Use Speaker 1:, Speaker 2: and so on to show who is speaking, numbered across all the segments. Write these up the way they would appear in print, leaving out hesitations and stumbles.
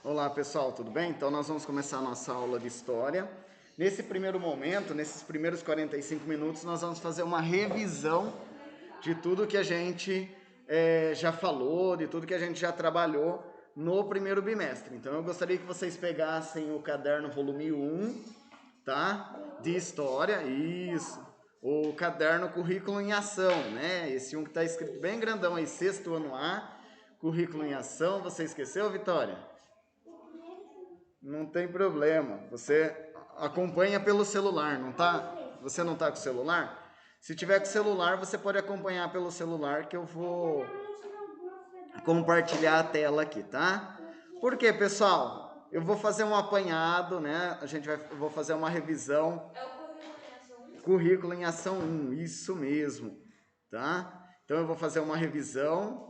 Speaker 1: Olá pessoal, tudo bem? Então nós vamos começar a nossa aula de História. Nesse primeiro momento, nesses primeiros 45 minutos, nós vamos fazer uma revisão de tudo que a gente já falou, de tudo que a gente já trabalhou no primeiro bimestre. Então eu gostaria que vocês pegassem o caderno volume 1, tá? De História, isso. O caderno Currículo em Ação, né? Esse um que está escrito bem grandão aí, sexto ano A, Currículo em Ação. Você esqueceu, Vitória? Não tem problema, você acompanha pelo celular, não tá? Você não tá com o celular? Se tiver com o celular, você pode acompanhar pelo celular que eu vou compartilhar a tela aqui, tá? Por quê, pessoal? Eu vou fazer um apanhado, né? Eu vou fazer uma revisão. É o Currículo em Ação 1, isso mesmo, tá? Então eu vou fazer uma revisão.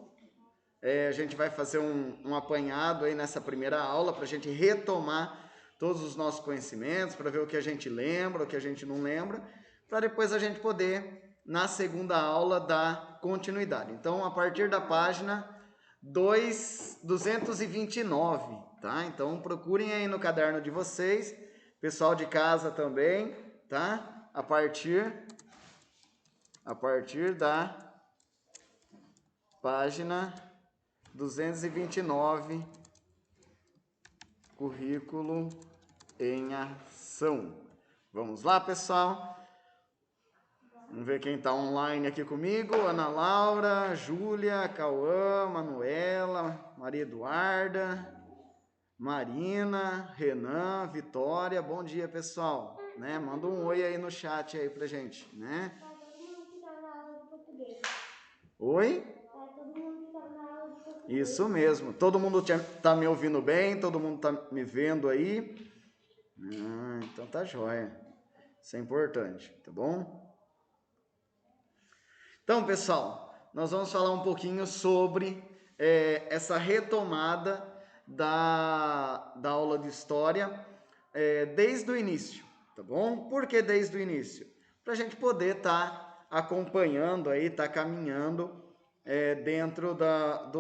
Speaker 1: A gente vai fazer um apanhado aí nessa primeira aula para a gente retomar todos os nossos conhecimentos, para ver o que a gente lembra, o que a gente não lembra, para depois a gente poder, na segunda aula, dar continuidade. Então, a partir da página 229, tá? Então, procurem aí no caderno de vocês, pessoal de casa também, tá? A partir da página 229, Currículo em Ação. Vamos lá, pessoal? Vamos ver quem está online aqui comigo. Ana Laura, Júlia, Cauã, Manuela, Maria Eduarda, Marina, Renan, Vitória. Bom dia, pessoal. Né? Manda um oi aí no chat aí pra gente, né? Oi? Isso mesmo. Todo mundo tá me ouvindo bem? Todo mundo tá me vendo aí? Então tá jóia. Isso é importante, tá bom? Então, pessoal, nós vamos falar um pouquinho sobre essa retomada da aula de História desde o início, tá bom? Por que desde o início? Para a gente poder estar acompanhando aí, caminhando dentro da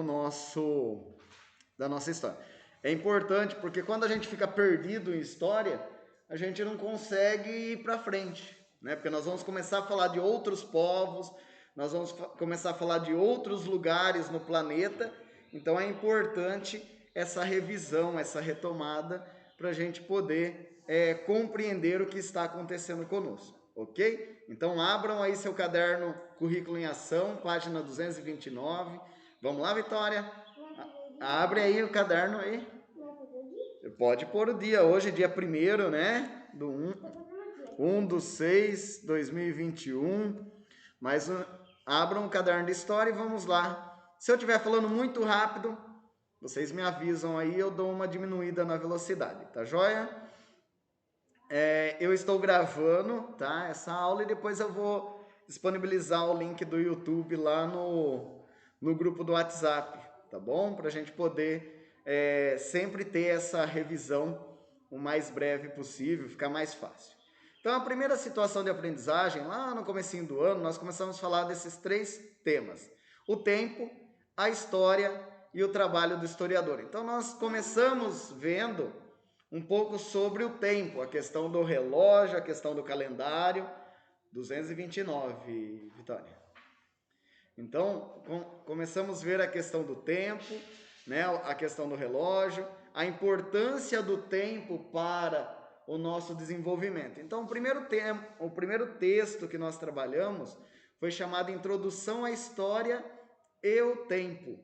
Speaker 1: nossa história. É importante porque quando a gente fica perdido em história, a gente não consegue ir para frente, né? Porque nós vamos começar a falar de outros povos, nós vamos começar a falar de outros lugares no planeta, então é importante essa revisão, essa retomada, para a gente poder compreender o que está acontecendo conosco, ok? Então abram aí seu caderno Currículo em Ação, página 229. Vamos lá, Vitória? Abre aí o caderno aí. Pode pôr o dia, hoje dia 1º, né? Do 1/6/2021. Mas abram o caderno de história e vamos lá. Se eu estiver falando muito rápido, vocês me avisam aí, eu dou uma diminuída na velocidade, tá joia? Eu estou gravando, tá? Essa aula e depois eu vou disponibilizar o link do YouTube lá no grupo do WhatsApp, tá bom? Para a gente poder sempre ter essa revisão o mais breve possível, ficar mais fácil. Então, a primeira situação de aprendizagem, lá no comecinho do ano, nós começamos a falar desses 3 temas. O tempo, a história e o trabalho do historiador. Então nós começamos vendo um pouco sobre o tempo, a questão do relógio, a questão do calendário. 229, Vitória. Então, começamos a ver a questão do tempo, né, a questão do relógio, a importância do tempo para o nosso desenvolvimento. Então, o primeiro texto que nós trabalhamos foi chamado Introdução à História e o Tempo.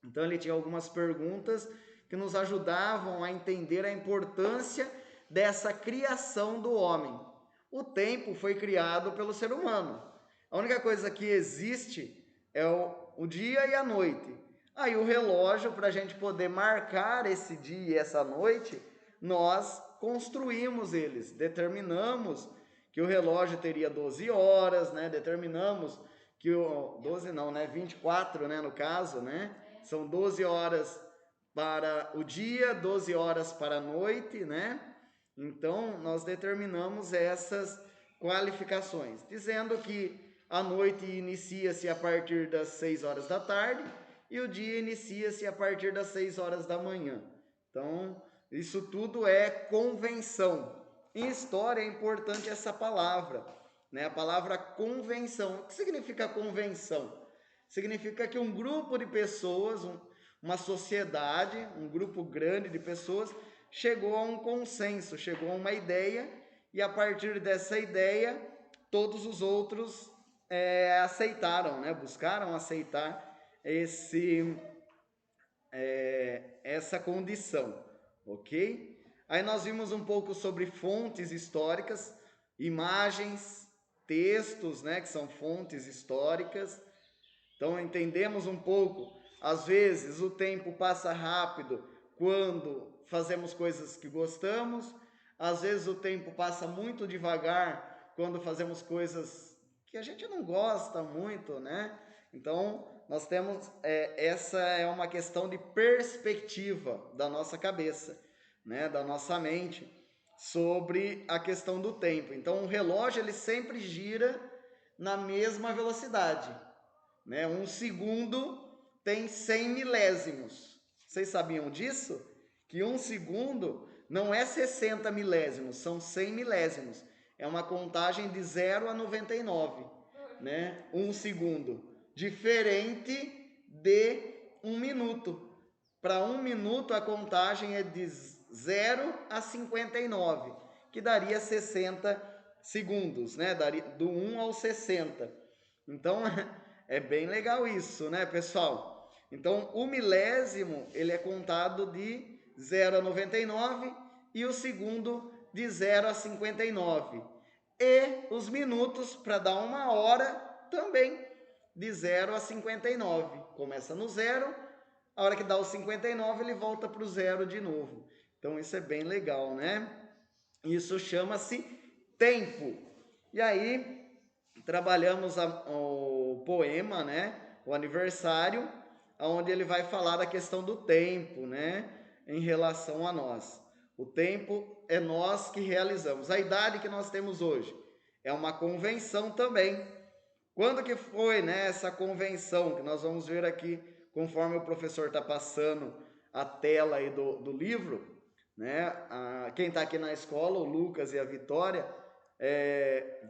Speaker 1: Então, ele tinha algumas perguntas que nos ajudavam a entender a importância dessa criação do homem. O tempo foi criado pelo ser humano. A única coisa que existe é o dia e a noite. Aí o relógio, para a gente poder marcar esse dia e essa noite, nós construímos eles, determinamos que o relógio teria 12 horas, né? Determinamos que 12 não, né? 24, né, no caso, né? São 12 horas para o dia, 12 horas para a noite, né? Então, nós determinamos essas qualificações, dizendo que a noite inicia-se a partir das 6 horas da tarde e o dia inicia-se a partir das 6 horas da manhã. Então, isso tudo é convenção. Em história é importante essa palavra, né? A palavra convenção. O que significa convenção? Significa que um grupo de pessoas, uma sociedade, um grupo grande de pessoas, chegou a um consenso, chegou a uma ideia, e a partir dessa ideia, todos os outros aceitaram, né? Buscaram aceitar essa condição, ok? Aí nós vimos um pouco sobre fontes históricas, imagens, textos, né, que são fontes históricas. Então entendemos um pouco, às vezes o tempo passa rápido quando fazemos coisas que gostamos, às vezes o tempo passa muito devagar quando fazemos coisas que a gente não gosta muito, né? Então nós temos, essa é uma questão de perspectiva da nossa cabeça, né? Da nossa mente, sobre a questão do tempo. Então o relógio ele sempre gira na mesma velocidade, né? Um segundo tem 100 milésimos. Vocês sabiam disso? Que um segundo não é 60 milésimos, são 100 milésimos. É uma contagem de 0 a 99, né? Um segundo. Diferente de um minuto. Para um minuto a contagem é de 0 a 59, que daria 60 segundos, né? Daria do 1 ao 60. Então é bem legal isso, né, pessoal? Então o milésimo ele é contado de 0 a 99 e o segundo de 0 a 59. E os minutos para dar uma hora também de 0 a 59. Começa no 0, a hora que dá o 59 ele volta para o 0 de novo. Então isso é bem legal, né? Isso chama-se tempo. E aí trabalhamos o poema, né? O aniversário, onde ele vai falar da questão do tempo, né? Em relação a nós. O tempo é nós que realizamos. A idade que nós temos hoje é uma convenção também. Quando que foi, né, essa convenção, que nós vamos ver aqui, conforme o professor está passando a tela aí do livro, né? Quem está aqui na escola, o Lucas e a Vitória,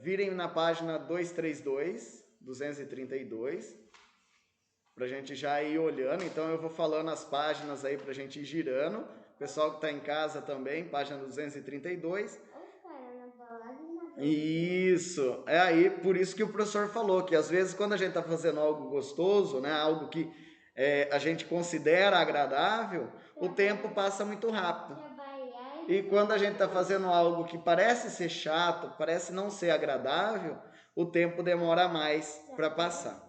Speaker 1: virem na página 232, para a gente já ir olhando. Então eu vou falando as páginas aí para a gente ir girando. O pessoal que está em casa também, página 232. Isso, é aí, por isso que o professor falou que às vezes quando a gente está fazendo algo gostoso, né, algo que a gente considera agradável, o tempo passa muito rápido. E quando a gente está fazendo algo que parece ser chato, parece não ser agradável, o tempo demora mais para passar.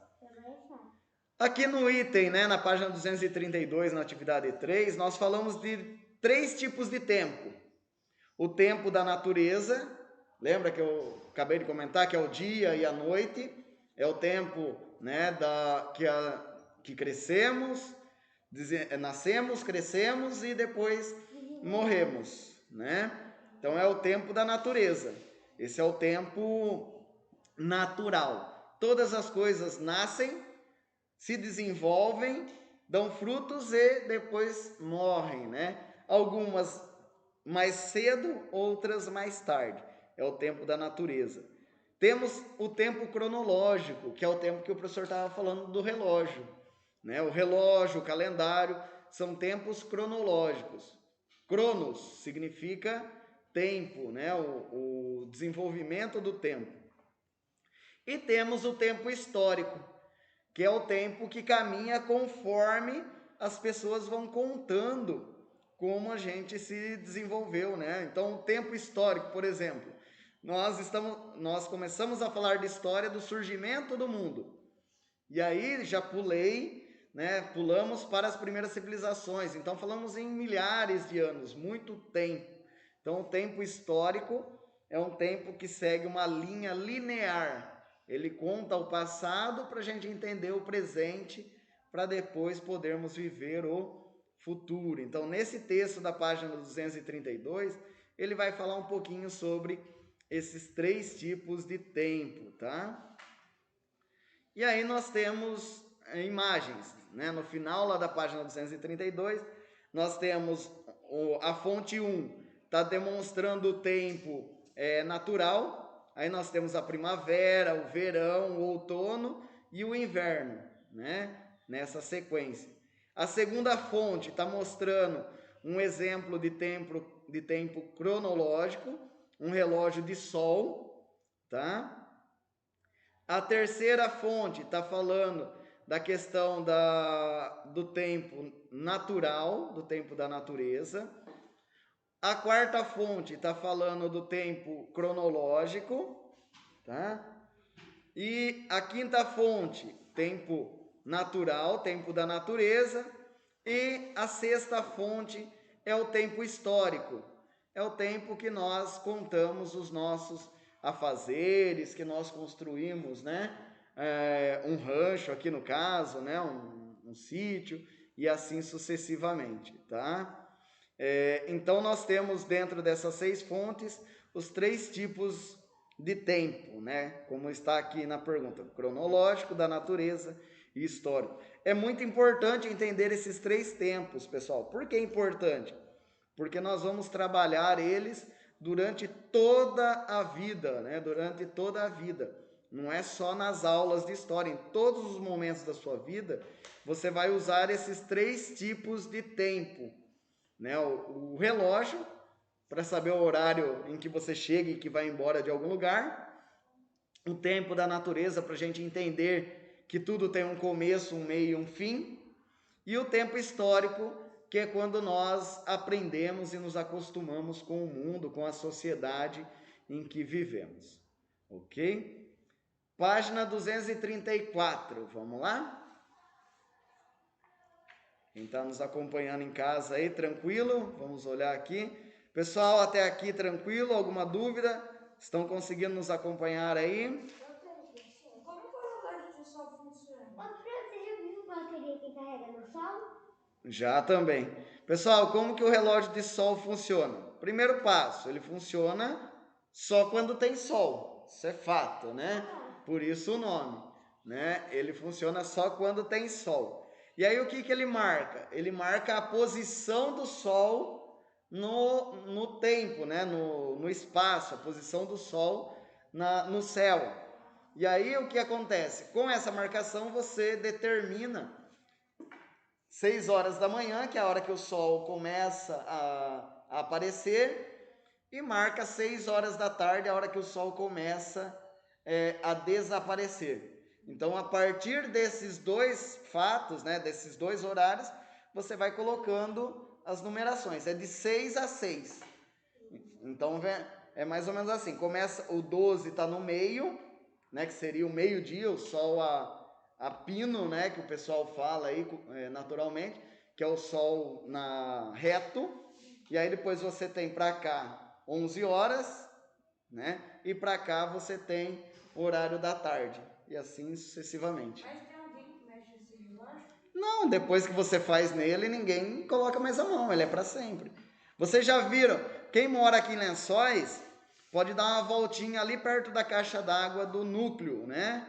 Speaker 1: Aqui no item, né, na página 232, na atividade 3, nós falamos de 3 tipos de tempo. O tempo da natureza, lembra que eu acabei de comentar que é o dia e a noite, é o tempo, né, que crescemos, nascemos, crescemos e depois morremos, né? Então é o tempo da natureza. Esse é o tempo natural. Todas as coisas nascem, se desenvolvem, dão frutos e depois morrem, né? Algumas mais cedo, outras mais tarde. É o tempo da natureza. Temos o tempo cronológico, que é o tempo que o professor estava falando do relógio, né? O relógio, o calendário, são tempos cronológicos. Cronos significa tempo, né? O desenvolvimento do tempo. E temos o tempo histórico, que é o tempo que caminha conforme as pessoas vão contando como a gente se desenvolveu, né? Então, o tempo histórico, por exemplo, nós começamos a falar de história do surgimento do mundo. E aí já pulei, né? Pulamos para as primeiras civilizações. Então, falamos em milhares de anos, muito tempo. Então, o tempo histórico é um tempo que segue uma linha linear. Ele conta o passado para a gente entender o presente, para depois podermos viver o futuro. Então, nesse texto da página 232, ele vai falar um pouquinho sobre esses três tipos de tempo, tá? E aí nós temos imagens, né? No final lá da página 232, nós temos a fonte 1, está demonstrando o tempo natural. Aí nós temos a primavera, o verão, o outono e o inverno, né? Nessa sequência. A segunda fonte está mostrando um exemplo de tempo cronológico, um relógio de sol, tá? A terceira fonte está falando da questão do tempo natural, do tempo da natureza. A quarta fonte está falando do tempo cronológico, tá? E a quinta fonte, tempo natural, tempo da natureza. E a sexta fonte é o tempo histórico, é o tempo que nós contamos os nossos afazeres, que nós construímos, né? Um rancho aqui no caso, né? Um sítio e assim sucessivamente, tá? Então nós temos dentro dessas 6 fontes os 3 tipos de tempo, né? Como está aqui na pergunta, cronológico, da natureza e histórico. É muito importante entender esses 3 tempos, pessoal. Por que é importante? Porque nós vamos trabalhar eles durante toda a vida, né? Durante toda a vida. Não é só nas aulas de história, em todos os momentos da sua vida, você vai usar esses 3 tipos de tempo, né? O relógio, para saber o horário em que você chega e que vai embora de algum lugar. O tempo da natureza, para a gente entender que tudo tem um começo, um meio e um fim. E o tempo histórico, que é quando nós aprendemos e nos acostumamos com o mundo, com a sociedade em que vivemos. Ok? Página 234, vamos lá? Quem está nos acompanhando em casa aí, tranquilo? Vamos olhar aqui. Pessoal, até aqui tranquilo? Alguma dúvida? Estão conseguindo nos acompanhar aí?
Speaker 2: Como que o relógio de sol funciona? Você já viu bateria que carrega no sol?
Speaker 1: Já também. Pessoal, como que o relógio de sol funciona? Primeiro passo, ele funciona só quando tem sol. Isso é fato, né? Por isso o nome, né? Ele funciona só quando tem sol. E aí o que ele marca? Ele marca a posição do sol no tempo, né? No espaço, a posição do sol no céu. E aí o que acontece? Com essa marcação você determina 6 horas da manhã, que é a hora que o sol começa a aparecer, e marca 6 horas da tarde, a hora que o sol começa a desaparecer. Então, a partir desses 2 fatos, né, desses 2 horários, você vai colocando as numerações. É de 6 a 6. Então, é mais ou menos assim. Começa, o 12 está no meio, né, que seria o meio-dia, o sol a pino, né, que o pessoal fala aí naturalmente, que é o sol reto. E aí depois você tem para cá 11 horas, né? E para cá você tem o horário da tarde, e assim sucessivamente.
Speaker 2: Mas tem alguém que mexe esse relógio?
Speaker 1: Não, depois que você faz nele, ninguém coloca mais a mão, ele é para sempre. Vocês já viram, quem mora aqui em Lençóis, pode dar uma voltinha ali perto da caixa d'água do núcleo, né?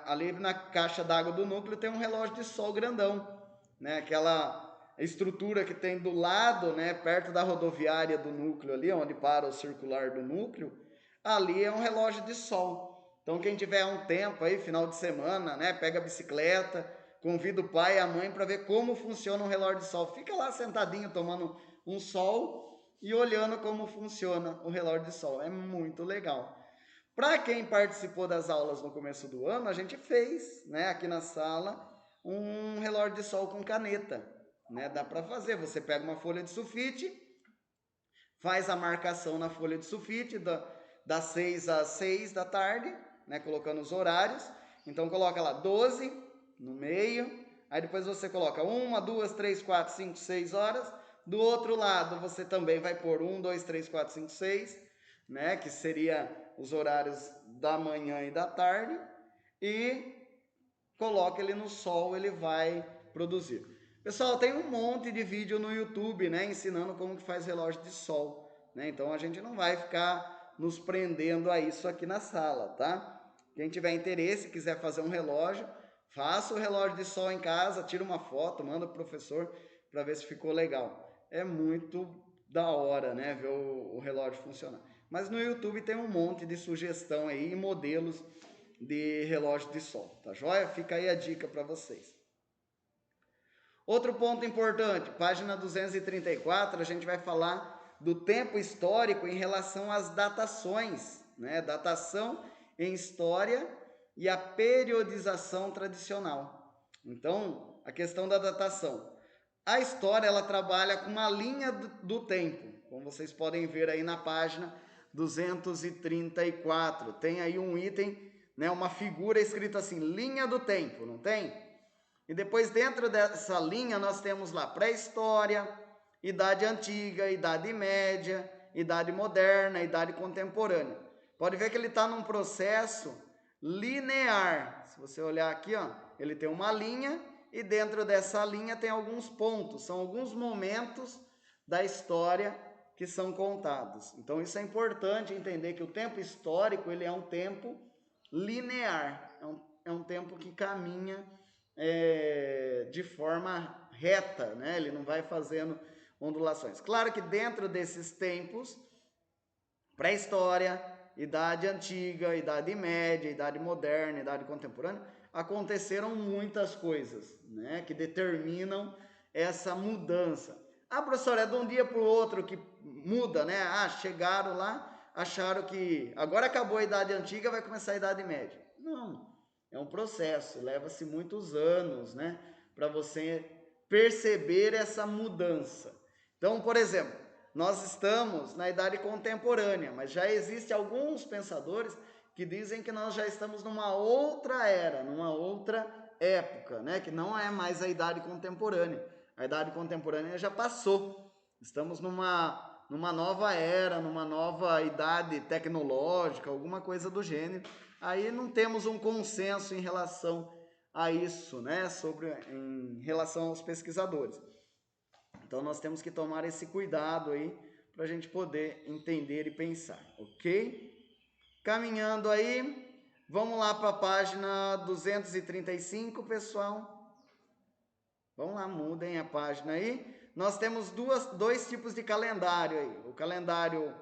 Speaker 1: Ali na caixa d'água do núcleo tem um relógio de sol grandão. né, aquela estrutura que tem do lado, né, perto da rodoviária do núcleo ali, onde para o circular do núcleo, ali é um relógio de sol. Então quem tiver um tempo aí, final de semana, né, pega a bicicleta, convida o pai e a mãe para ver como funciona um relógio de sol. Fica lá sentadinho tomando um sol e olhando como funciona o relógio de sol. É muito legal. Para quem participou das aulas no começo do ano, a gente fez, né, aqui na sala, um relógio de sol com caneta, né? Dá para fazer. Você pega uma folha de sulfite, faz a marcação na folha de sulfite das 6 às 6 da tarde, né, colocando os horários. Então coloca lá 12 no meio, aí depois você coloca 1, 2, 3, 4, 5, 6 horas. Do outro lado você também vai pôr 1, 2, 3, 4, 5, 6, né, que seria os horários da manhã e da tarde, e coloca ele no sol, ele vai produzir. Pessoal, tem um monte de vídeo no YouTube, né, ensinando como que faz relógio de sol, né? Então a gente não vai ficar nos prendendo a isso aqui na sala, tá? Quem tiver interesse, quiser fazer um relógio, faça o relógio de sol em casa, tira uma foto, manda pro professor para ver se ficou legal. É muito da hora, né, ver o relógio funcionar. Mas no YouTube tem um monte de sugestão aí e modelos de relógio de sol, tá joia? Fica aí a dica para vocês. Outro ponto importante, página 234, a gente vai falar do tempo histórico em relação às datações, né? Datação em história e a periodização tradicional. Então, a questão da datação. A história, ela trabalha com uma linha do tempo, como vocês podem ver aí na página 234. Tem aí um item, né, uma figura escrita assim, linha do tempo, não tem? E depois dentro dessa linha nós temos lá pré-história, idade antiga, idade média, idade moderna, idade contemporânea. Pode ver que ele está num processo linear. Se você olhar aqui, ó, ele tem uma linha e dentro dessa linha tem alguns pontos, são alguns momentos da história que são contados. Então isso é importante entender que o tempo histórico ele é um tempo linear, é um tempo que caminha de forma reta, né? Ele não vai fazendo ondulações. Claro que dentro desses tempos, pré-história, idade antiga, idade média, idade moderna, idade contemporânea, aconteceram muitas coisas, né, que determinam essa mudança. Ah, professor, é de um dia para o outro que muda, né? Ah, chegaram lá, acharam que agora acabou a idade antiga, vai começar a idade média. Não, é um processo, leva-se muitos anos, né, para você perceber essa mudança. Então, por exemplo, nós estamos na idade contemporânea, mas já existem alguns pensadores que dizem que nós já estamos numa outra era, numa outra época, né? Que não é mais a idade contemporânea. A idade contemporânea já passou. Estamos numa nova era, numa nova idade tecnológica, alguma coisa do gênero. Aí não temos um consenso em relação a isso, né? Em relação aos pesquisadores. Então nós temos que tomar esse cuidado aí para a gente poder entender e pensar, ok? Caminhando aí, vamos lá para a página 235, pessoal. Vamos lá, mudem a página aí. Nós temos dois tipos de calendário aí. O calendário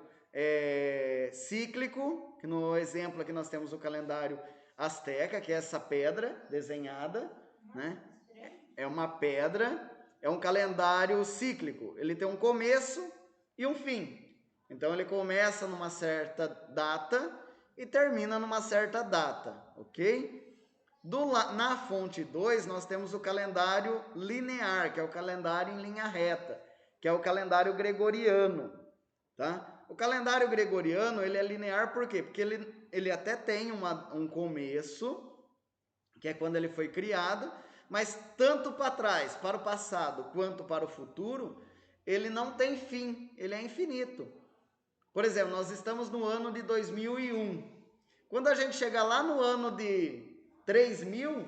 Speaker 1: cíclico, que no exemplo aqui nós temos o calendário asteca, que é essa pedra desenhada, né? É uma pedra. É um calendário cíclico, ele tem um começo e um fim. Então ele começa numa certa data e termina numa certa data, ok? Na fonte 2 nós temos o calendário linear, que é o calendário em linha reta, que é o calendário gregoriano, tá? O calendário gregoriano ele é linear por quê? Porque ele até tem um começo, que é quando ele foi criado, mas tanto para trás, para o passado, quanto para o futuro, ele não tem fim, ele é infinito. Por exemplo, nós estamos no ano de 2001. Quando a gente chegar lá no ano de 3000,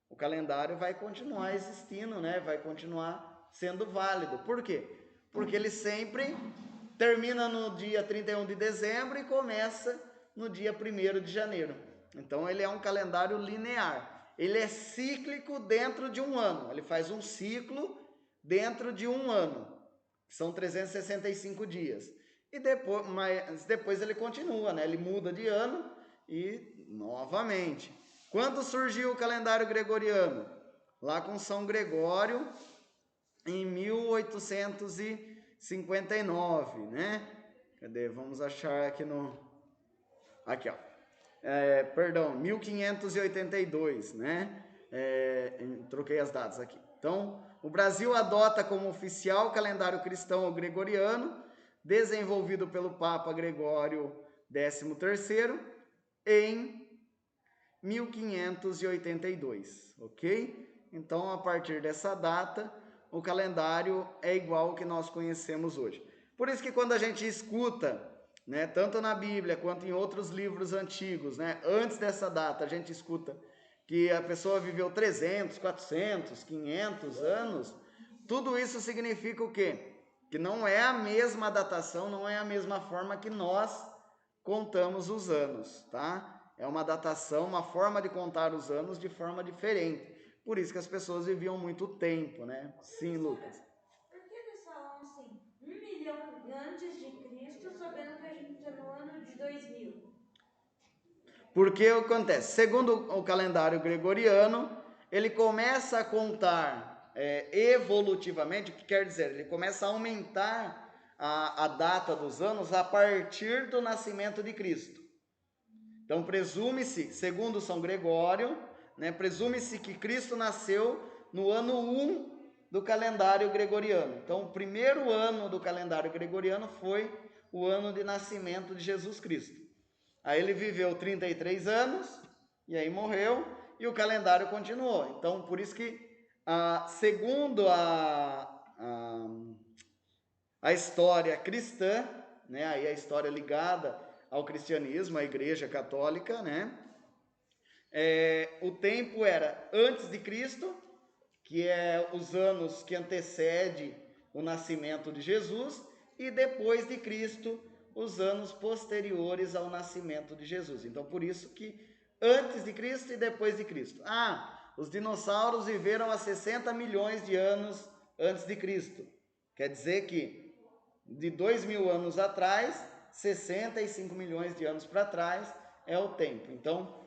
Speaker 1: o calendário vai continuar existindo, né? Vai continuar sendo válido. Por quê? Porque ele sempre termina no dia 31 de dezembro e começa no dia 1º de janeiro. Então ele é um calendário linear. ele é cíclico dentro de um ano. Ele faz um ciclo dentro de um ano, que são 365 dias. E depois ele continua, né? Ele muda de ano e novamente. Quando surgiu o calendário gregoriano? Lá com São Gregório, em 1859, né? Cadê? Vamos achar aqui no... Aqui, ó. 1582, né? Troquei as datas aqui. Então, o Brasil adota como oficial o calendário cristão ou gregoriano, desenvolvido pelo Papa Gregório XIII em 1582, ok? Então, a partir dessa data, o calendário é igual ao que nós conhecemos hoje. Por isso que quando a gente escuta, né, tanto na Bíblia quanto em outros livros antigos, né, antes dessa data, a gente escuta que a pessoa viveu 300, 400, 500 anos, tudo isso significa o quê? Que não é a mesma datação, não é a mesma forma que nós contamos os anos, tá? É uma datação, uma forma de contar os anos de forma diferente. Por isso que as pessoas viviam muito tempo, né? Sim, Lucas.
Speaker 2: Por que eles falam assim, 1.000.000 antes de Cristo, sabendo que a gente está no ano de 2000?
Speaker 1: Porque acontece, segundo o calendário gregoriano, ele começa a contar evolutivamente, o que quer dizer? Ele começa a aumentar a data dos anos a partir do nascimento de Cristo. Então, presume-se, segundo São Gregório, né, presume-se que Cristo nasceu no ano 1 do calendário gregoriano. Então, o primeiro ano do calendário gregoriano foi o ano de nascimento de Jesus Cristo. Aí ele viveu 33 anos, e aí morreu, e o calendário continuou. Então, por isso que, segundo a história cristã, né, aí a história ligada ao cristianismo, à igreja católica, né, o tempo era antes de Cristo, que é os anos que antecede o nascimento de Jesus, e depois de Cristo, os anos posteriores ao nascimento de Jesus. Então, por isso que antes de Cristo e depois de Cristo. Os dinossauros viveram há 60 milhões de anos antes de Cristo. Quer dizer que de 2.000 anos atrás, 65 milhões de anos para trás é o tempo. Então,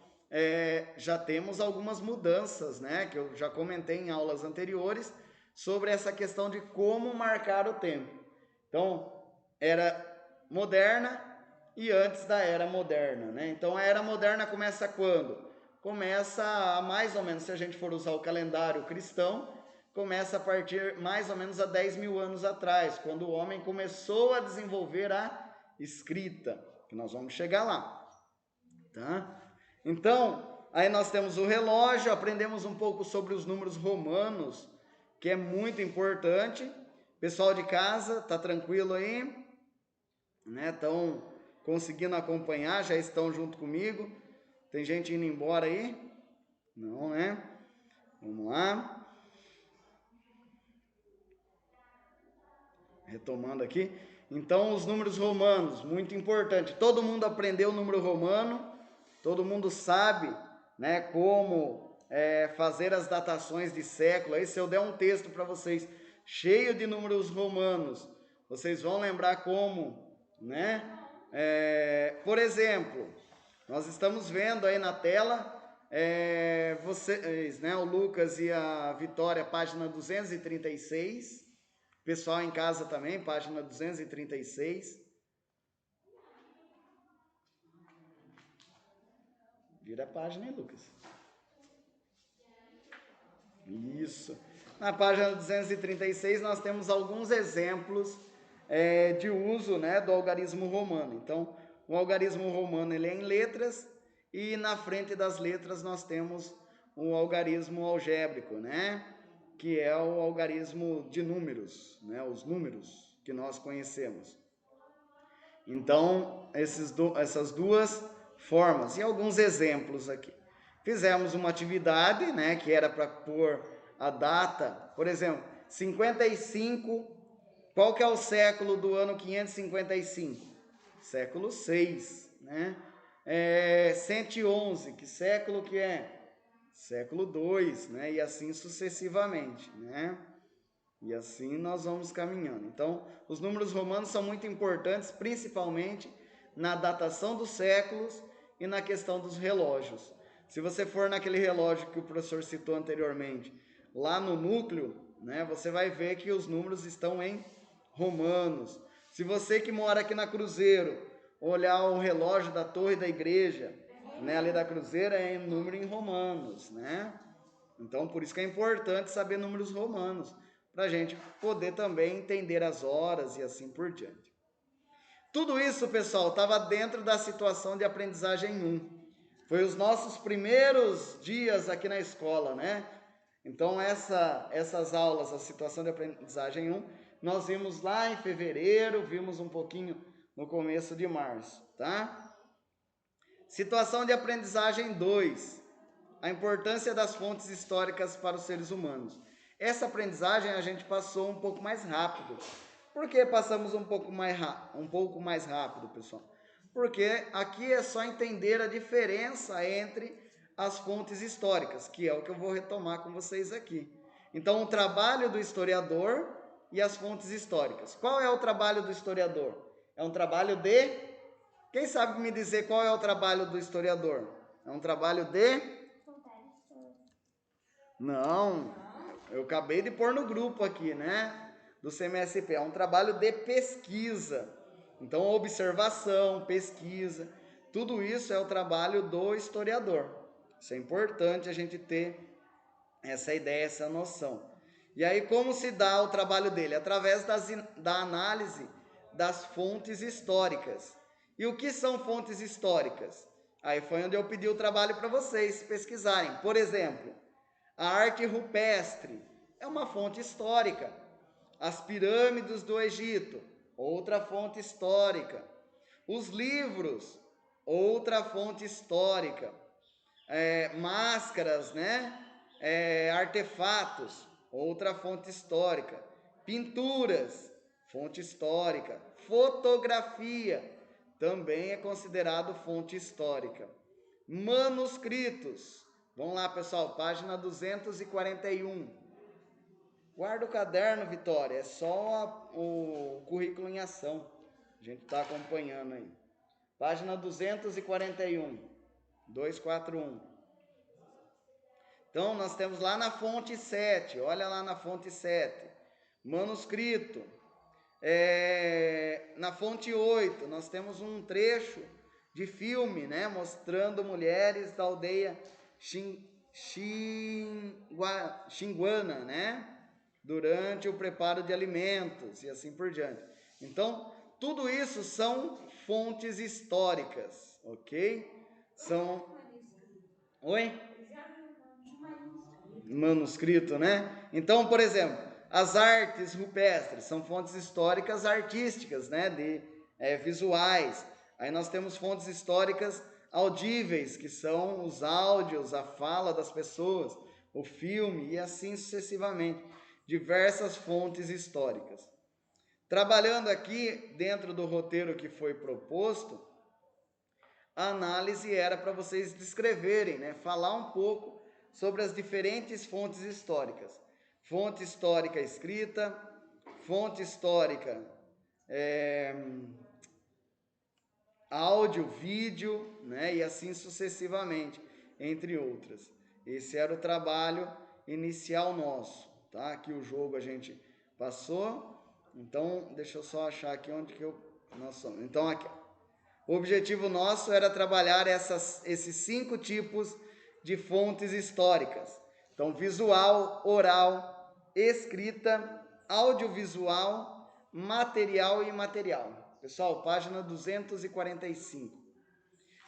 Speaker 1: já temos algumas mudanças, né, que eu já comentei em aulas anteriores, sobre essa questão de como marcar o tempo. Então, era moderna e antes da era moderna, né? Então, a era moderna começa quando? Começa mais ou menos, se a gente for usar o calendário cristão, começa a partir mais ou menos há 10.000 anos atrás, quando o homem começou a desenvolver a escrita, que nós vamos chegar lá, tá? Então, aí nós temos o relógio, aprendemos um pouco sobre os números romanos, que é muito importante. Pessoal de casa, tá tranquilo aí? Né? Estão conseguindo acompanhar, já estão junto comigo. Tem gente indo embora aí? Não, né? Vamos lá. Retomando aqui. Então, os números romanos, muito importante. Todo mundo aprendeu o número romano, todo mundo sabe, né, como fazer as datações de século. Aí, se eu der um texto para vocês cheio de números romanos, vocês vão lembrar como, né? Por exemplo, nós estamos vendo aí na tela, vocês, né, o Lucas e a Vitória, página 236. Pessoal em casa também, página 236. Vira a página aí, Lucas. Isso. Na página 236 nós temos alguns exemplos de uso, né, do algarismo romano. Então, o algarismo romano ele é em letras, e na frente das letras nós temos o algarismo algébrico, né, que é o algarismo de números, né, os números que nós conhecemos. Então, essas duas formas e alguns exemplos aqui. Fizemos uma atividade, né, que era para pôr a data, por exemplo, 55, qual que é o século do ano 555? Século 6, né? 111, que século que é? século II, né? E assim sucessivamente, né? E assim nós vamos caminhando. Então, os números romanos são muito importantes, principalmente na datação dos séculos e na questão dos relógios. Se você for naquele relógio que o professor citou anteriormente, lá no núcleo, né, você vai ver que os números estão em romanos. Se você que mora aqui na Cruzeiro, olhar o relógio da torre da igreja, né, ali da Cruzeiro, é em número em romanos, né? Então, por isso que é importante saber números romanos, para a gente poder também entender as horas e assim por diante. Tudo isso, pessoal, estava dentro da situação de aprendizagem 1. Foi os nossos primeiros dias aqui na escola, né? Então, essas aulas, a situação de aprendizagem 1, nós vimos lá em fevereiro, vimos um pouquinho no começo de março, tá? Situação de aprendizagem 2, a importância das fontes históricas para os seres humanos. Essa aprendizagem a gente passou um pouco mais rápido. Por que passamos um pouco mais rápido, pessoal? Porque aqui é só entender a diferença entre as fontes históricas, que é o que eu vou retomar com vocês aqui. Então, o trabalho do historiador e as fontes históricas. Qual é o trabalho do historiador? É um trabalho de... Quem sabe me dizer qual é o trabalho do historiador? É um trabalho de... Não, eu acabei de pôr no grupo aqui, né? Do CMSP. É um trabalho de pesquisa. Então, observação, pesquisa, tudo isso é o trabalho do historiador. Isso é importante a gente ter essa ideia, essa noção. E aí, como se dá o trabalho dele? Através da análise das fontes históricas. E o que são fontes históricas? Aí foi onde eu pedi o trabalho para vocês pesquisarem. Por exemplo, a arte rupestre é uma fonte histórica. As pirâmides do Egito, outra fonte histórica. Os livros, outra fonte histórica. Máscaras, né? Artefatos, outra fonte histórica. Pinturas, fonte histórica. Fotografia, também é considerado fonte histórica. Manuscritos, vamos lá, pessoal, página 241. Guarda o caderno, Vitória, é só o currículo em ação. A gente está acompanhando aí. Página 241, 241. Então, nós temos lá na fonte 7, olha lá na fonte 7. Manuscrito. Na fonte 8, nós temos um trecho de filme, né, mostrando mulheres da aldeia Xinguana, né, durante o preparo de alimentos e assim por diante. Então, tudo isso são fontes históricas, ok? São... Oi? Manuscrito, né? Então, por exemplo, as artes rupestres são fontes históricas artísticas, né? Visuais. Aí nós temos fontes históricas audíveis, que são os áudios, a fala das pessoas, o filme e assim sucessivamente. Diversas fontes históricas. Trabalhando aqui dentro do roteiro que foi proposto, a análise era para vocês descreverem, né? Falar um pouco sobre as diferentes fontes históricas. Fonte histórica escrita, fonte histórica áudio, vídeo, né? E assim sucessivamente, entre outras. Esse era o trabalho inicial nosso, tá? Aqui o jogo a gente passou. Então, deixa eu só achar aqui onde que nós somos. Então, aqui, o objetivo nosso era trabalhar esses 5 tipos de fontes históricas. Então, visual, oral, escrita, audiovisual, material e imaterial. Pessoal, página 245.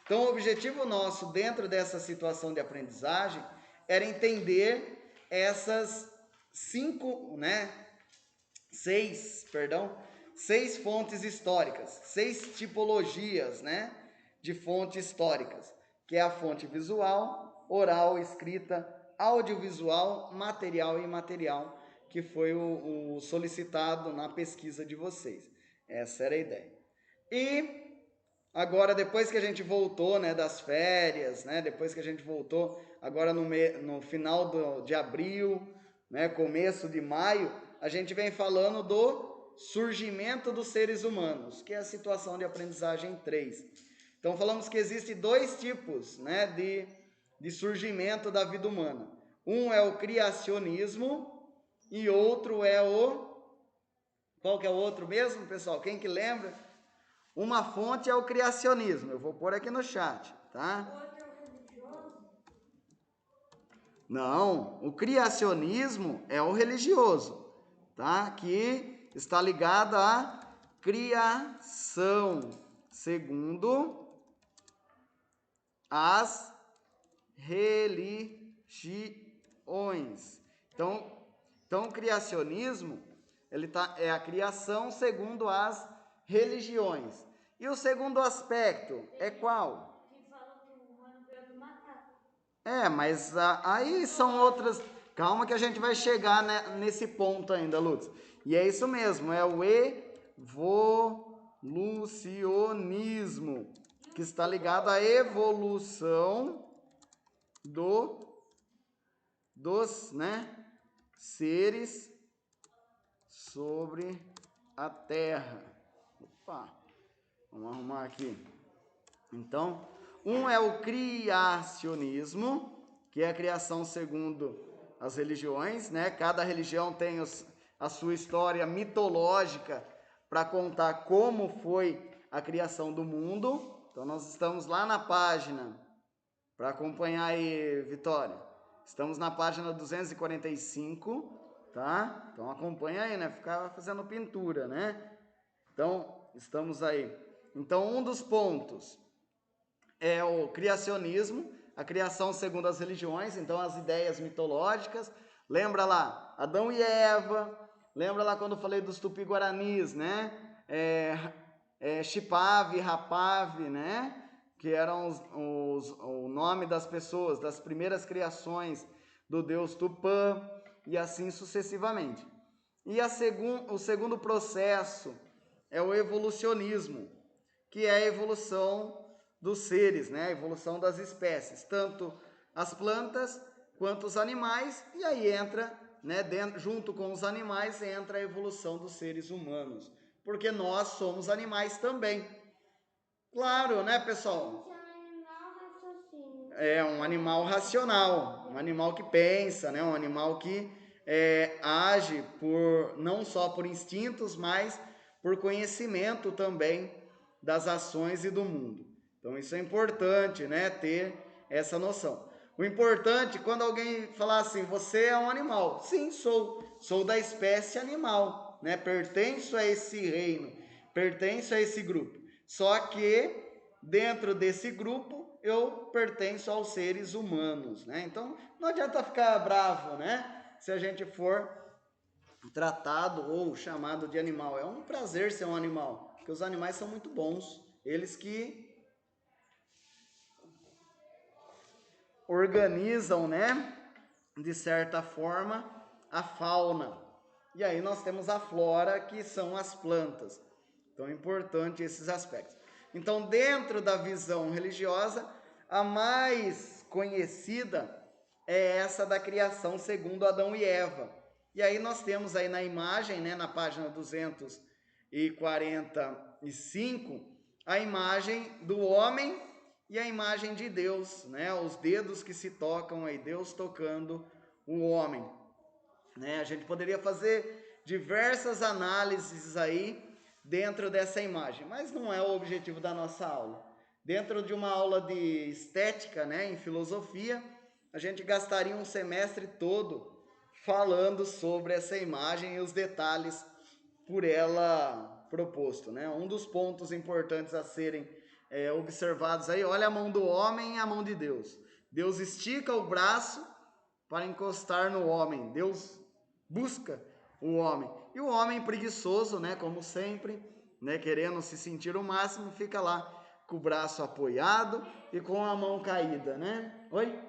Speaker 1: Então, o objetivo nosso dentro dessa situação de aprendizagem era entender essas 6 fontes históricas, 6 tipologias, né, de fontes históricas, que é a fonte visual, oral, escrita, audiovisual, material e imaterial, que foi o solicitado na pesquisa de vocês. Essa era a ideia. E agora depois que a gente voltou, né, das férias, né, depois que a gente voltou agora no final de abril, né, começo de maio, a gente vem falando do surgimento dos seres humanos, que é a situação de aprendizagem 3. Então falamos que existem dois tipos, né, de surgimento da vida humana. Um é o criacionismo e outro é o... Qual que é o outro mesmo, pessoal? Quem que lembra? Uma fonte é o criacionismo. Eu vou pôr aqui no chat, tá?
Speaker 2: O outro é o religioso?
Speaker 1: Não, o criacionismo é o religioso, tá? Que está ligado à criação, segundo as religiões. Então o criacionismo é a criação segundo as religiões. E o segundo aspecto é qual?
Speaker 2: Que falam que o humano veio do macaco.
Speaker 1: Mas aí são outras. Calma que a gente vai chegar, né, nesse ponto ainda, Lutz. E é isso mesmo, é o evolucionismo, que está ligado à evolução dos, né, seres sobre a Terra. Opa, vamos arrumar aqui. Então, um é o criacionismo, que é a criação segundo as religiões, né? Cada religião tem a sua história mitológica para contar como foi a criação do mundo. Então, nós estamos lá na página, para acompanhar aí, Vitória. Estamos na página 245, tá? Então, acompanha aí, né? Ficar fazendo pintura, né? Então, estamos aí. Então, um dos pontos é o criacionismo, a criação segundo as religiões, então as ideias mitológicas. Lembra lá, Adão e Eva, lembra lá quando eu falei dos tupi-guaranis, né? Chipave, Rapave, né? Que eram o nome das pessoas, das primeiras criações do deus Tupã, e assim sucessivamente. E o segundo processo é o evolucionismo, que é a evolução dos seres, né? A evolução das espécies, tanto as plantas quanto os animais, e aí entra, né, junto com os animais, entra a evolução dos seres humanos, porque nós somos animais também. Claro, né, pessoal? É um animal racional, um animal que pensa, né? Um animal que age não só por instintos, mas por conhecimento também das ações e do mundo. Então isso é importante, né? Ter essa noção. O importante, quando alguém falar assim, você é um animal. Sim, sou da espécie animal, né? Pertenço a esse reino, pertenço a esse grupo. Só que dentro desse grupo eu pertenço aos seres humanos, né? Então não adianta ficar bravo, né? Se a gente for tratado ou chamado de animal. É um prazer ser um animal, porque os animais são muito bons. Eles que organizam, né, de certa forma, a fauna. E aí nós temos a flora, que são as plantas. Então é importante esses aspectos. Então, dentro da visão religiosa, a mais conhecida é essa da criação segundo Adão e Eva. E aí nós temos aí na imagem, né, na página 245, a imagem do homem e a imagem de Deus, né? Os dedos que se tocam aí, Deus tocando o homem, né? A gente poderia fazer diversas análises aí dentro dessa imagem, mas não é o objetivo da nossa aula. Dentro de uma aula de estética, né, em filosofia, a gente gastaria um semestre todo falando sobre essa imagem e os detalhes por ela proposto, né? Um dos pontos importantes a serem observados aí, olha a mão do homem e a mão de Deus. Deus estica o braço para encostar no homem. Deus busca o homem. E o homem preguiçoso, né, como sempre, né, querendo se sentir o máximo, fica lá com o braço apoiado e com a mão caída, né? Oi?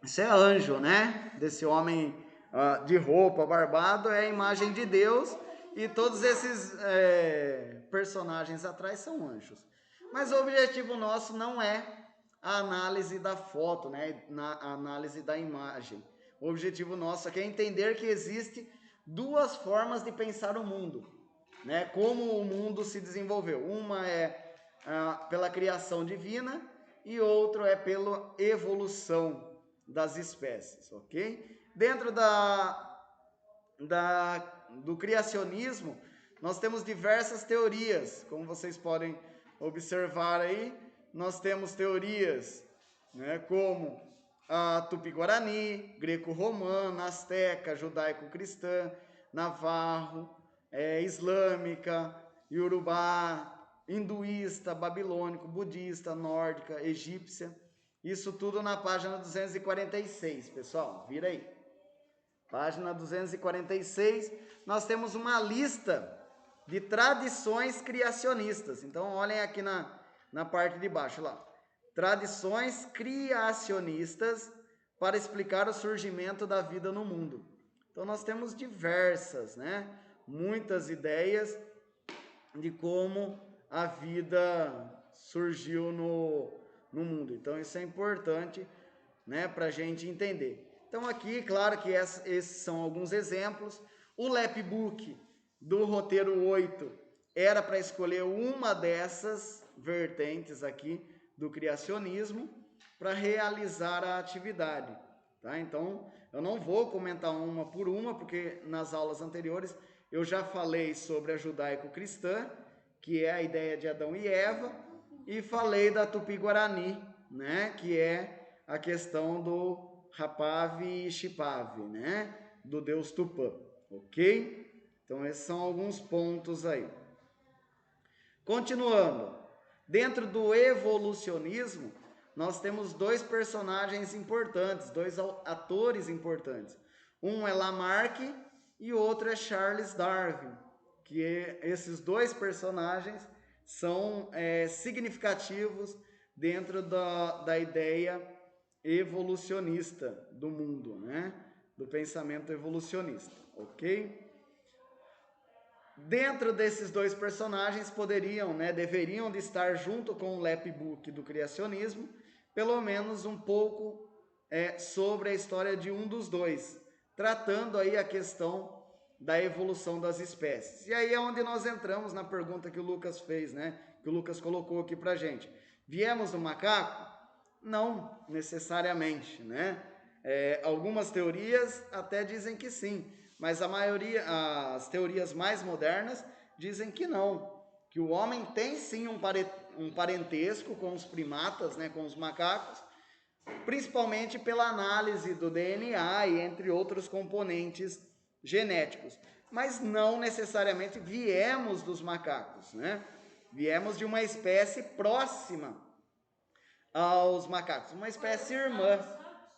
Speaker 1: Isso é anjo, né? Desse homem de roupa barbado, é a imagem de Deus. E todos esses personagens atrás são anjos. Mas o objetivo nosso não é a análise da foto, né? A análise da imagem. O objetivo nosso aqui é entender que existe duas formas de pensar o mundo, né? Como o mundo se desenvolveu. Uma é pela criação divina e outro é pela evolução das espécies, ok? Dentro do criacionismo, nós temos diversas teorias, como vocês podem observar aí. Nós temos teorias, né, como a Tupi-Guarani, greco-romana, asteca, judaico-cristã, navarro, islâmica, iorubá, hinduísta, babilônico, budista, nórdica, egípcia. Isso tudo na página 246, pessoal, vira aí. Página 246, nós temos uma lista de tradições criacionistas. Então, olhem aqui na parte de baixo, lá. Tradições criacionistas para explicar o surgimento da vida no mundo. Então, nós temos diversas, né? Muitas ideias de como a vida surgiu no mundo. Então, isso é importante, né, para a gente entender. Então, aqui, claro que esses são alguns exemplos. O Lapbook do roteiro 8 era para escolher uma dessas vertentes aqui do criacionismo para realizar a atividade, tá? Então, eu não vou comentar uma por uma, porque nas aulas anteriores eu já falei sobre a judaico-cristã, que é a ideia de Adão e Eva, e falei da Tupi-Guarani, né, que é a questão do Rapave e Chipave, né, do deus Tupã, ok? Então, esses são alguns pontos aí. Continuando, dentro do evolucionismo, nós temos dois personagens importantes, dois atores importantes. Um é Lamarck e o outro é Charles Darwin, que esses dois personagens são significativos dentro da ideia evolucionista do mundo, né? Do pensamento evolucionista, ok? Dentro desses dois personagens poderiam, né, deveriam de estar junto com o Lapbook do criacionismo, pelo menos um pouco sobre a história de um dos dois, tratando aí a questão da evolução das espécies. E aí é onde nós entramos na pergunta que o Lucas fez, né, que o Lucas colocou aqui pra gente. Viemos do macaco? Não necessariamente, né? Algumas teorias até dizem que sim, mas a maioria, as teorias mais modernas, dizem que não, que o homem tem sim um parentesco com os primatas, né, com os macacos, principalmente pela análise do DNA e entre outros componentes genéticos, mas não necessariamente viemos dos macacos, né? Viemos de uma espécie próxima aos macacos, uma espécie irmã,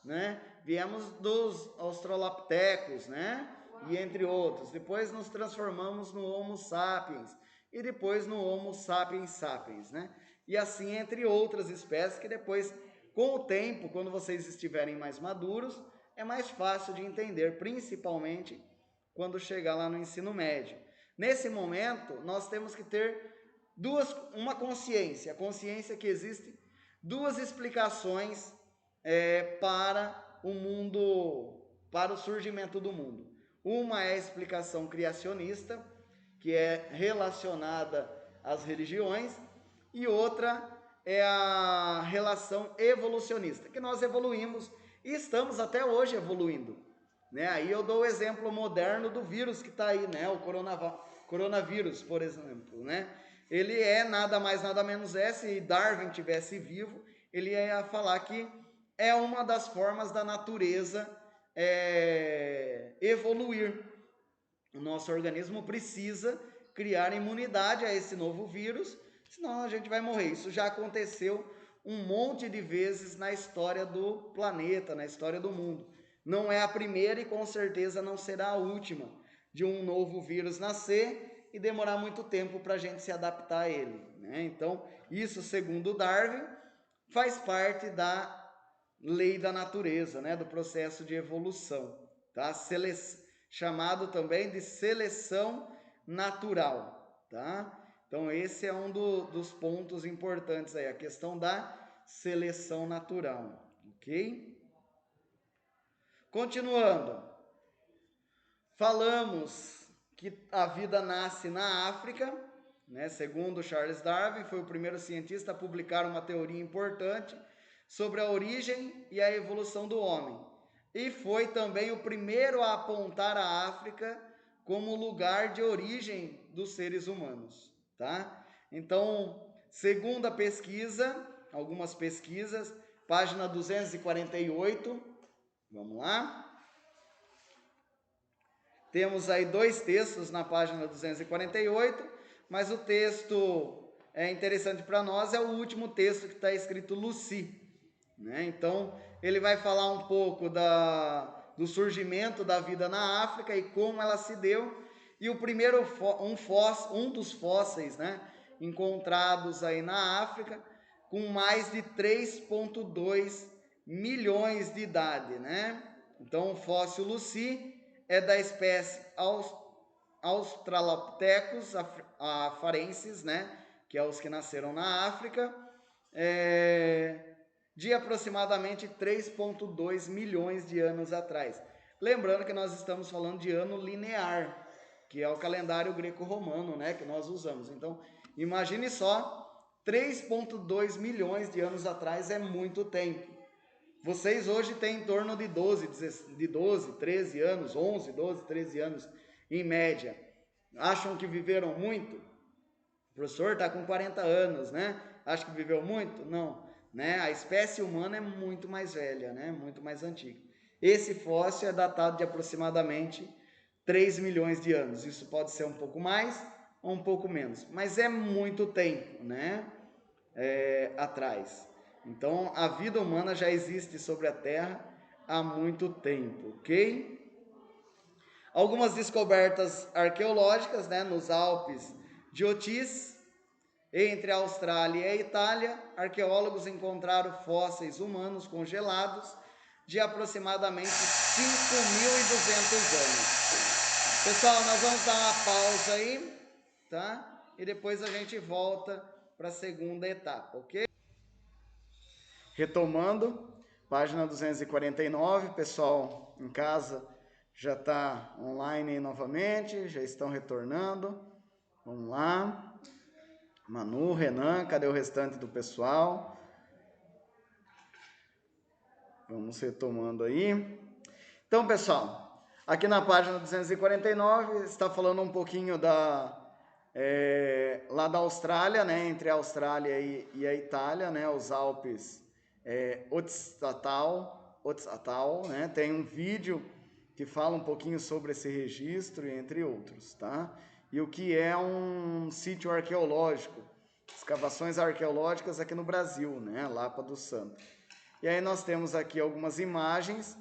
Speaker 1: né? Viemos dos australopitecos, né? E entre outros. Depois nos transformamos no Homo sapiens e depois no Homo sapiens sapiens, né? E assim entre outras espécies que depois, com o tempo, quando vocês estiverem mais maduros, é mais fácil de entender, principalmente quando chegar lá no ensino médio. Nesse momento, nós temos que ter uma consciência, a consciência que existe duas explicações para o mundo, para o surgimento do mundo. Uma é a explicação criacionista, que é relacionada às religiões, e outra é a relação evolucionista, que nós evoluímos e estamos até hoje evoluindo, né? Aí eu dou o exemplo moderno do vírus que está aí, né? O coronavírus, por exemplo, né? Ele é nada mais nada menos se Darwin tivesse vivo, ele ia falar que é uma das formas da natureza evoluir. O nosso organismo precisa criar imunidade a esse novo vírus, senão a gente vai morrer. Isso já aconteceu um monte de vezes na história do planeta, na história do mundo. Não é a primeira e com certeza não será a última de um novo vírus nascer e demorar muito tempo para a gente se adaptar a ele, né? Então, isso, segundo Darwin, faz parte da lei da natureza, né? Do processo de evolução, tá? Chamado também de seleção natural, tá? Então esse é um dos pontos importantes aí, a questão da seleção natural, ok? Continuando, falamos que a vida nasce na África, né? Segundo Charles Darwin, foi o primeiro cientista a publicar uma teoria importante sobre a origem e a evolução do homem. E foi também o primeiro a apontar a África como lugar de origem dos seres humanos, tá? Então, segundo a pesquisa, algumas pesquisas, página 248, vamos lá. Temos aí 2 textos na página 248, mas o texto interessante para nós é o último texto que está escrito Lucy, né? Então, ele vai falar um pouco do surgimento da vida na África e como ela se deu. E o primeiro, um dos fósseis, né, encontrados aí na África, com mais de 3,2 milhões de idade, né? Então, o fóssil Lucy é da espécie Australopithecus afarensis, né, que é os que nasceram na África, de aproximadamente 3,2 milhões de anos atrás. Lembrando que nós estamos falando de ano linear, que é o calendário greco-romano, né, que nós usamos. Então, imagine só, 3,2 milhões de anos atrás é muito tempo. Vocês hoje têm em torno de 12, 13 anos, 11, 12, 13 anos em média. Acham que viveram muito? O professor está com 40 anos, né? Acha que viveu muito? Não, né? A espécie humana é muito mais velha, né? Muito mais antiga. Esse fóssil é datado de aproximadamente 3 milhões de anos. Isso pode ser um pouco mais ou um pouco menos, mas é muito tempo, né? Atrás. Então, a vida humana já existe sobre a Terra há muito tempo, ok? Algumas descobertas arqueológicas, né, nos Alpes de Otis, entre a Austrália e a Itália, arqueólogos encontraram fósseis humanos congelados de aproximadamente 5.200 anos. Pessoal, nós vamos dar uma pausa aí, tá? E depois a gente volta para a segunda etapa, ok? Retomando, página 249, pessoal em casa já está online novamente, já estão retornando. Vamos lá. Manu, Renan, cadê o restante do pessoal? Vamos retomando aí. Então, pessoal, aqui na página 249 está falando um pouquinho lá da Austrália, né? Entre a Austrália e a Itália, né? Os Alpes Otzatal, né? Tem um vídeo que fala um pouquinho sobre esse registro, entre outros, tá? E o que é um sítio arqueológico, escavações arqueológicas aqui no Brasil, né? Lapa do Santo. E aí nós temos aqui algumas imagens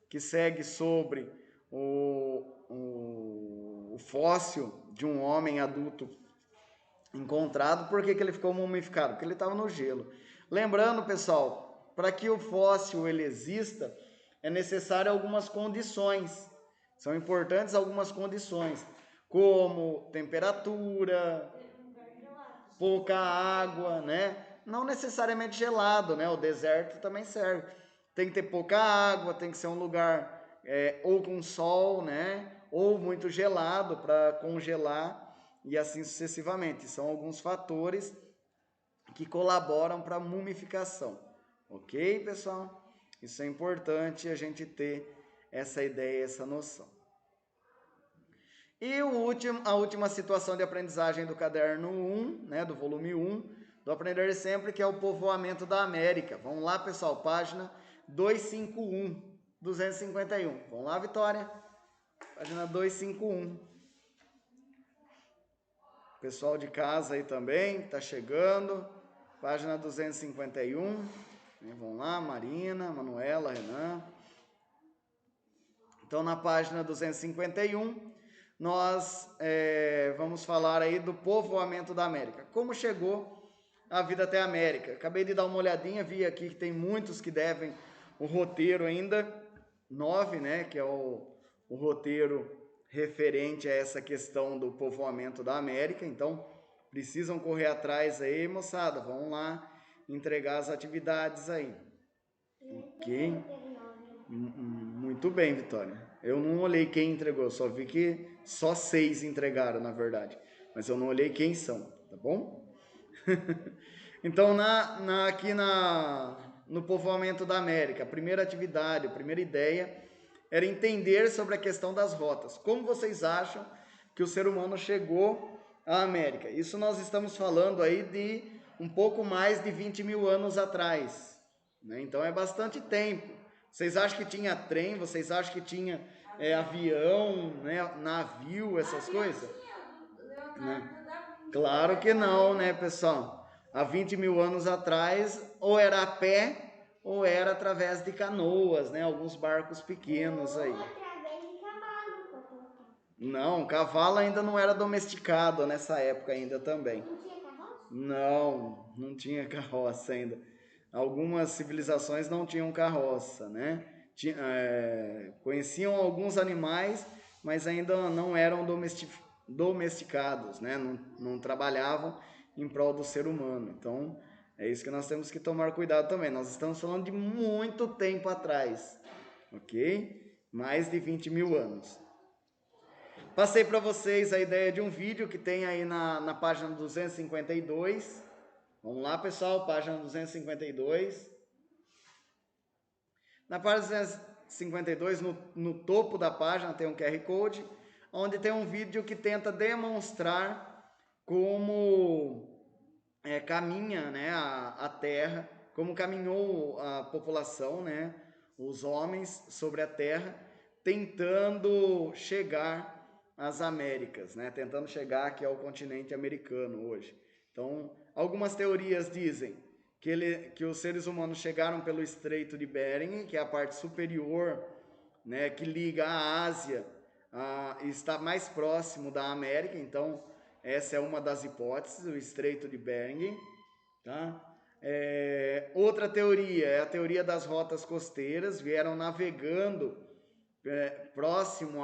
Speaker 1: que segue sobre o fóssil de um homem adulto encontrado. Por que ele ficou mumificado? Porque ele estava no gelo. Lembrando, pessoal, para que o fóssil ele exista, é necessário algumas condições. São importantes algumas condições, como temperatura, pouca água, né? Não necessariamente gelado, né? O deserto também serve. Tem que ter pouca água, tem que ser um lugar ou com sol, né? Ou muito gelado para congelar e assim sucessivamente. São alguns fatores que colaboram para a mumificação. Ok, pessoal? Isso é importante a gente ter essa ideia, essa noção. E a última situação de aprendizagem do caderno 1, né, do volume 1, do Aprender Sempre, que é o povoamento da América. Vamos lá, pessoal, página 251. Vamos lá, Vitória? Página 251. Pessoal de casa aí também, tá chegando. Página 251. Vamos lá, Marina, Manuela, Renan. Então, na página 251, nós vamos falar aí do povoamento da América. Como chegou a vida até a América? Acabei de dar uma olhadinha, vi aqui que tem muitos que devem o roteiro ainda, 9, né, que é o roteiro referente a essa questão do povoamento da América. Então, precisam correr atrás aí, moçada. Vão lá entregar as atividades aí. Ok? Muito bem, Vitória. Eu não olhei quem entregou, só vi que só 6 entregaram, na verdade. Mas eu não olhei quem são, tá bom? Então, aqui no povoamento da América, a primeira atividade, a primeira ideia era entender sobre a questão das rotas. Como vocês acham que o ser humano chegou à América? Isso nós estamos falando aí de um pouco mais de 20 mil anos atrás, né? Então é bastante tempo. Vocês acham que tinha trem? Vocês acham que tinha avião, né? Navio, essas coisas? Né? Claro que não, né, pessoal? Há 20 mil anos atrás, ou era a pé, ou era através de canoas, né? Alguns barcos pequenos aí.
Speaker 2: Através de cavalo.
Speaker 1: Não, cavalo ainda não era domesticado nessa época ainda também.
Speaker 2: Não tinha carroça?
Speaker 1: Não tinha carroça ainda. Algumas civilizações não tinham carroça, né? Conheciam alguns animais, mas ainda não eram domesticados, né? Não trabalhavam em prol do ser humano. Então, é isso que nós temos que tomar cuidado também. Nós estamos falando de muito tempo atrás, ok? Mais de 20 mil anos. Passei para vocês a ideia de um vídeo que tem aí na página 252. Vamos lá, pessoal, página 252. Na página 252, no topo da página, tem um QR Code, onde tem um vídeo que tenta demonstrar como caminha, né, a Terra, como caminhou a população, né, os homens sobre a Terra, tentando chegar às Américas, né, tentando chegar aqui ao continente americano hoje. Então, algumas teorias dizem que os seres humanos chegaram pelo Estreito de Bering, que é a parte superior, né, que liga a Ásia, está mais próximo da América. Então, essa é uma das hipóteses, o Estreito de Bering. Tá? Outra teoria é a teoria das rotas costeiras, vieram navegando próximo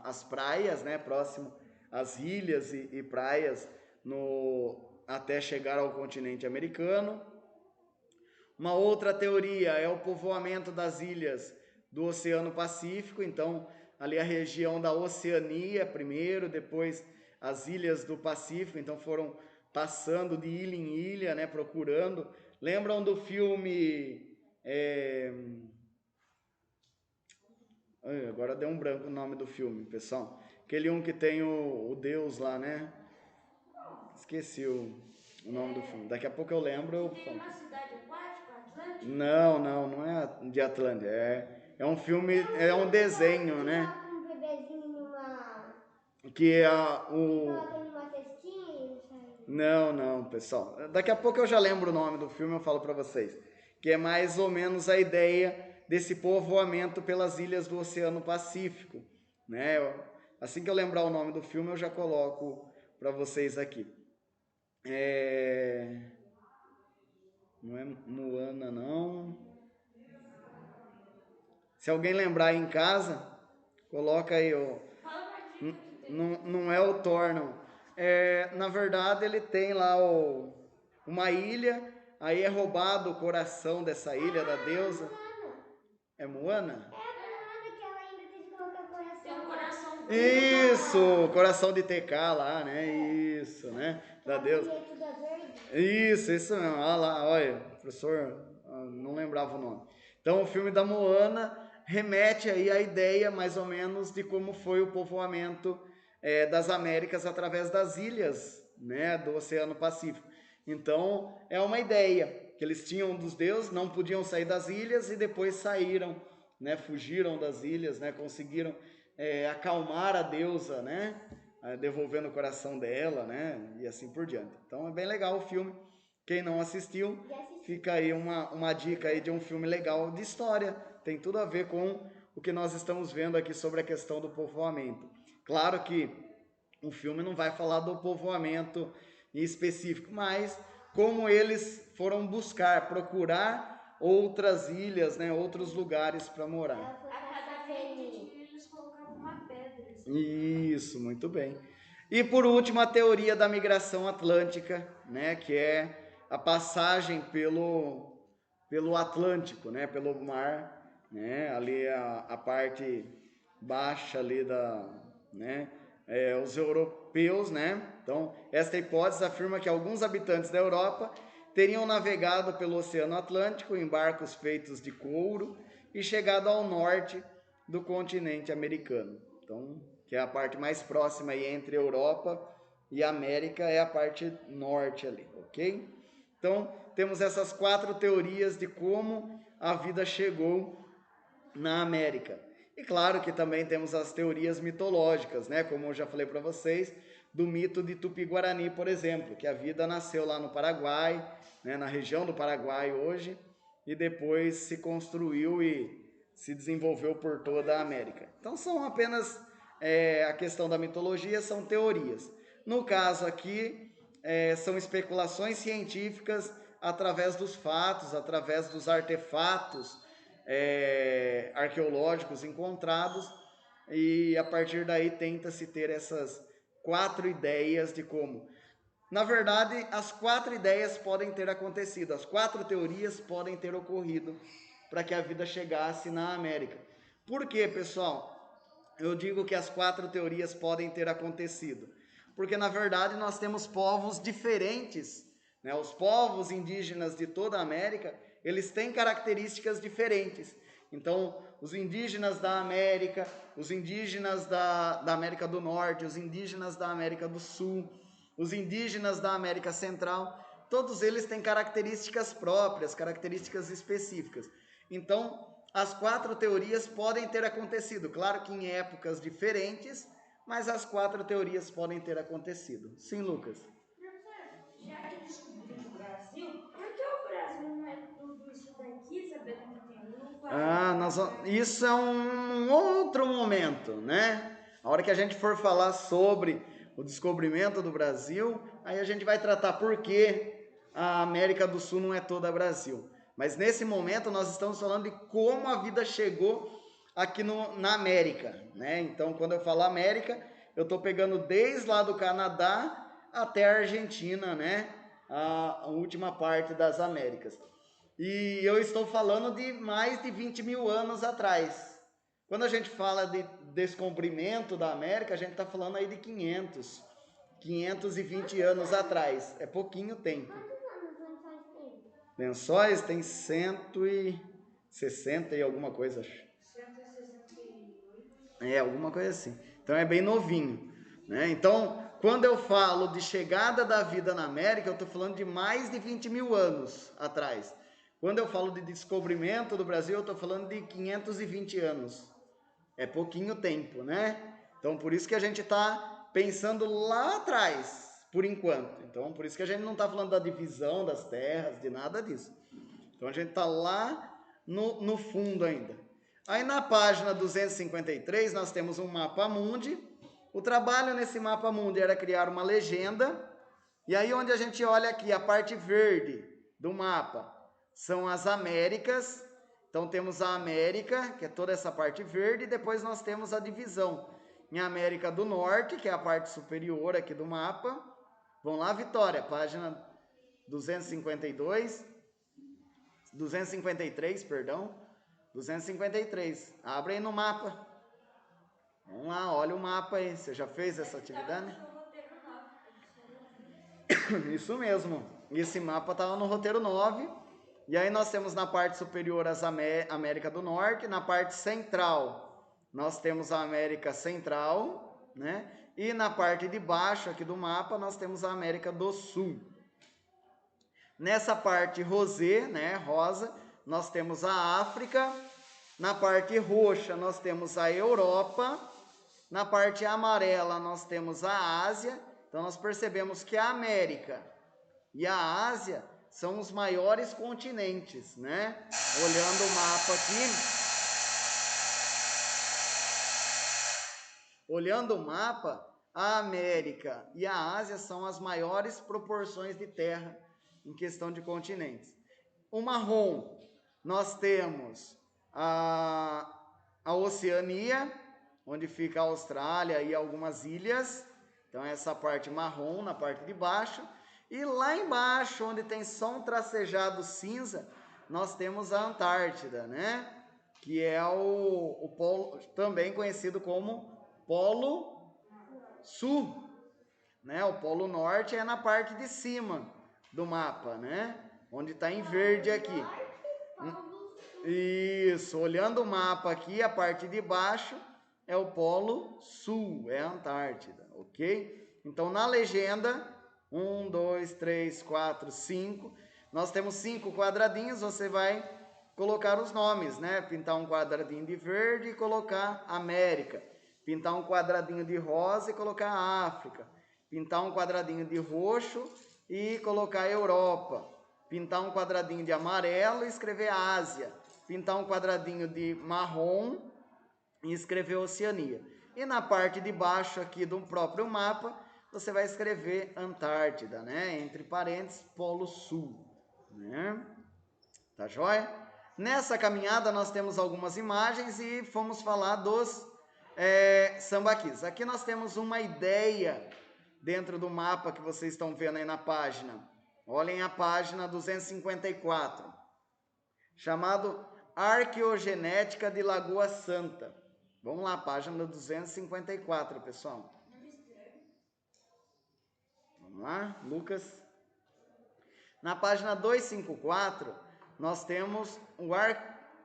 Speaker 1: às praias, né, próximo às ilhas e praias até chegar ao continente americano. Uma outra teoria é o povoamento das ilhas do Oceano Pacífico, então ali a região da Oceania primeiro, depois as ilhas do Pacífico, então foram passando de ilha em ilha, né, procurando. Lembram do filme... Agora deu um branco o nome do filme, pessoal. Aquele que tem o Deus lá, né? Esqueci o nome do filme. Daqui a pouco eu lembro.
Speaker 2: Tem uma cidade aquática, Atlântica?
Speaker 1: Não é de Atlântica. É um filme, é um desenho, né?
Speaker 2: Um bebezinho numa...
Speaker 1: Que é
Speaker 2: numa cestinha.
Speaker 1: Não, pessoal. Daqui a pouco eu já lembro o nome do filme, eu falo para vocês. Que é mais ou menos a ideia desse povoamento pelas ilhas do Oceano Pacífico, né? Assim que eu lembrar o nome do filme, eu já coloco para vocês aqui. Não é Moana, não. Se alguém lembrar aí em casa, coloca aí. Não é o Thor, não. Na verdade, ele tem lá uma ilha, aí é roubado o coração dessa ilha, da deusa. É Moana?
Speaker 2: Que ela ainda tem que colocar o coração. Tem um coração.
Speaker 1: Isso, coração de TK lá, né? Isso, né? Da deusa. Isso mesmo. Ah lá, olha, professor, não lembrava o nome. Então, o filme da Moana remete aí à ideia, mais ou menos, de como foi o povoamento das Américas através das ilhas, né, do Oceano Pacífico. Então, é uma ideia que eles tinham dos deuses, não podiam sair das ilhas e depois saíram, né, fugiram das ilhas, né, conseguiram acalmar a deusa, né, devolvendo o coração dela, né, e assim por diante. Então, é bem legal o filme. Quem não assistiu, fica aí uma dica aí de um filme legal de história. Tem tudo a ver com o que nós estamos vendo aqui sobre a questão do povoamento. Claro que o filme não vai falar do povoamento em específico, mas como eles foram procurar outras ilhas, né, outros lugares para morar.
Speaker 2: A cada 20 eles colocavam uma pedra.
Speaker 1: Isso, muito bem. E por último, a teoria da migração atlântica, né, que é a passagem pelo Atlântico, né, pelo mar, né, ali a parte baixa ali né, os europeus, né. Então, esta hipótese afirma que alguns habitantes da Europa teriam navegado pelo Oceano Atlântico em barcos feitos de couro e chegado ao norte do continente americano. Então, que é a parte mais próxima aí entre Europa e América, é a parte norte ali, ok? Então, temos essas 4 teorias de como a vida chegou na América. E claro que também temos as teorias mitológicas, né? Como eu já falei para vocês, do mito de Tupi-Guarani, por exemplo, que a vida nasceu lá no Paraguai, né? Na região do Paraguai hoje, e depois se construiu e se desenvolveu por toda a América. Então são apenas a questão da mitologia, são teorias. No caso aqui, são especulações científicas através dos fatos, através dos artefatos arqueológicos encontrados, e a partir daí tenta-se ter essas 4 ideias de como. Na verdade, as 4 ideias podem ter acontecido, as 4 teorias podem ter ocorrido para que a vida chegasse na América. Por quê, pessoal? Eu digo que as 4 teorias podem ter acontecido, porque na verdade nós temos povos diferentes, né? Os povos indígenas de toda a América, eles têm características diferentes. Então, os indígenas da América, os indígenas da América do Norte, os indígenas da América do Sul, os indígenas da América Central, todos eles têm características próprias, características específicas. Então, as 4 teorias podem ter acontecido, claro que em épocas diferentes, mas as 4 teorias podem ter acontecido. Sim, Lucas?
Speaker 2: Já que descobriram o Brasil, por que o Brasil não é tudo isso daqui, sabendo que tem o Paraná?
Speaker 1: Isso é um outro momento, né? A hora que a gente for falar sobre o descobrimento do Brasil, aí a gente vai tratar por que a América do Sul não é toda Brasil. Mas nesse momento nós estamos falando de como a vida chegou aqui na América, né? Então, quando eu falo América, eu estou pegando desde lá do Canadá até a Argentina, né? A última parte das Américas. E eu estou falando de mais de 20 mil anos atrás. Quando a gente fala de descobrimento da América, a gente está falando aí de 520 anos atrás. É pouquinho tempo. Lençóis tem 160 e alguma coisa, acho.
Speaker 2: 168.
Speaker 1: Alguma coisa assim. Então é bem novinho, né? Então, quando eu falo de chegada da vida na América, eu estou falando de mais de 20 mil anos atrás. Quando eu falo de descobrimento do Brasil, eu estou falando de 520 anos. É pouquinho tempo, né? Então, por isso que a gente está pensando lá atrás, por enquanto. Então, por isso que a gente não está falando da divisão das terras, de nada disso. Então, a gente está lá no fundo ainda. Aí, na página 253, nós temos um mapa mundi. O trabalho nesse mapa mundi era criar uma legenda. E aí, onde a gente olha aqui, a parte verde do mapa são as Américas. Então, temos a América, que é toda essa parte verde, e depois nós temos a divisão em América do Norte, que é a parte superior aqui do mapa. Vamos lá, Vitória, página 253, perdão. 253. Abre aí no mapa. Vamos lá, olha o mapa aí. Você já fez essa atividade? Isso mesmo. Esse mapa estava no roteiro 9. E aí nós temos na parte superior as América do Norte, na parte central nós temos a América Central, né? E na parte de baixo aqui do mapa nós temos a América do Sul. Nessa parte rosé, né, rosa, nós temos a África. Na parte roxa nós temos a Europa. Na parte amarela nós temos a Ásia. Então nós percebemos que a América e a Ásia são os maiores continentes, né? Olhando o mapa aqui. Olhando o mapa, a América e a Ásia são as maiores proporções de terra em questão de continentes. O marrom, nós temos a Oceania. onde fica a Austrália e algumas ilhas. Então essa parte marrom na parte de baixo. E lá embaixo, onde tem só um tracejado cinza, nós temos a Antártida, né? Que é o polo, também conhecido como Polo Sul, né? O Polo Norte é na parte de cima do mapa, né? Onde está em verde aqui. Isso, olhando o mapa aqui, a parte de baixo é o Polo Sul, é a Antártida, ok? Então na legenda, 1, 2, 3, 4, 5, nós temos 5 quadradinhos, você vai colocar os nomes, né? Pintar um quadradinho de verde e colocar América. Pintar um quadradinho de rosa e colocar África. Pintar um quadradinho de roxo e colocar Europa. Pintar um quadradinho de amarelo e escrever Ásia. Pintar um quadradinho de marrom e escrever Oceania. E na parte de baixo aqui do próprio mapa, você vai escrever Antártida, né? Entre parênteses, Polo Sul, né? Tá joia? Nessa caminhada nós temos algumas imagens e fomos falar dos sambaquis. Aqui nós temos uma ideia dentro do mapa que vocês estão vendo aí na página. Olhem a página 254, chamado Arqueogenética de Lagoa Santa. Vamos lá, página 254, pessoal. Vamos lá, Lucas. Na página 254, nós temos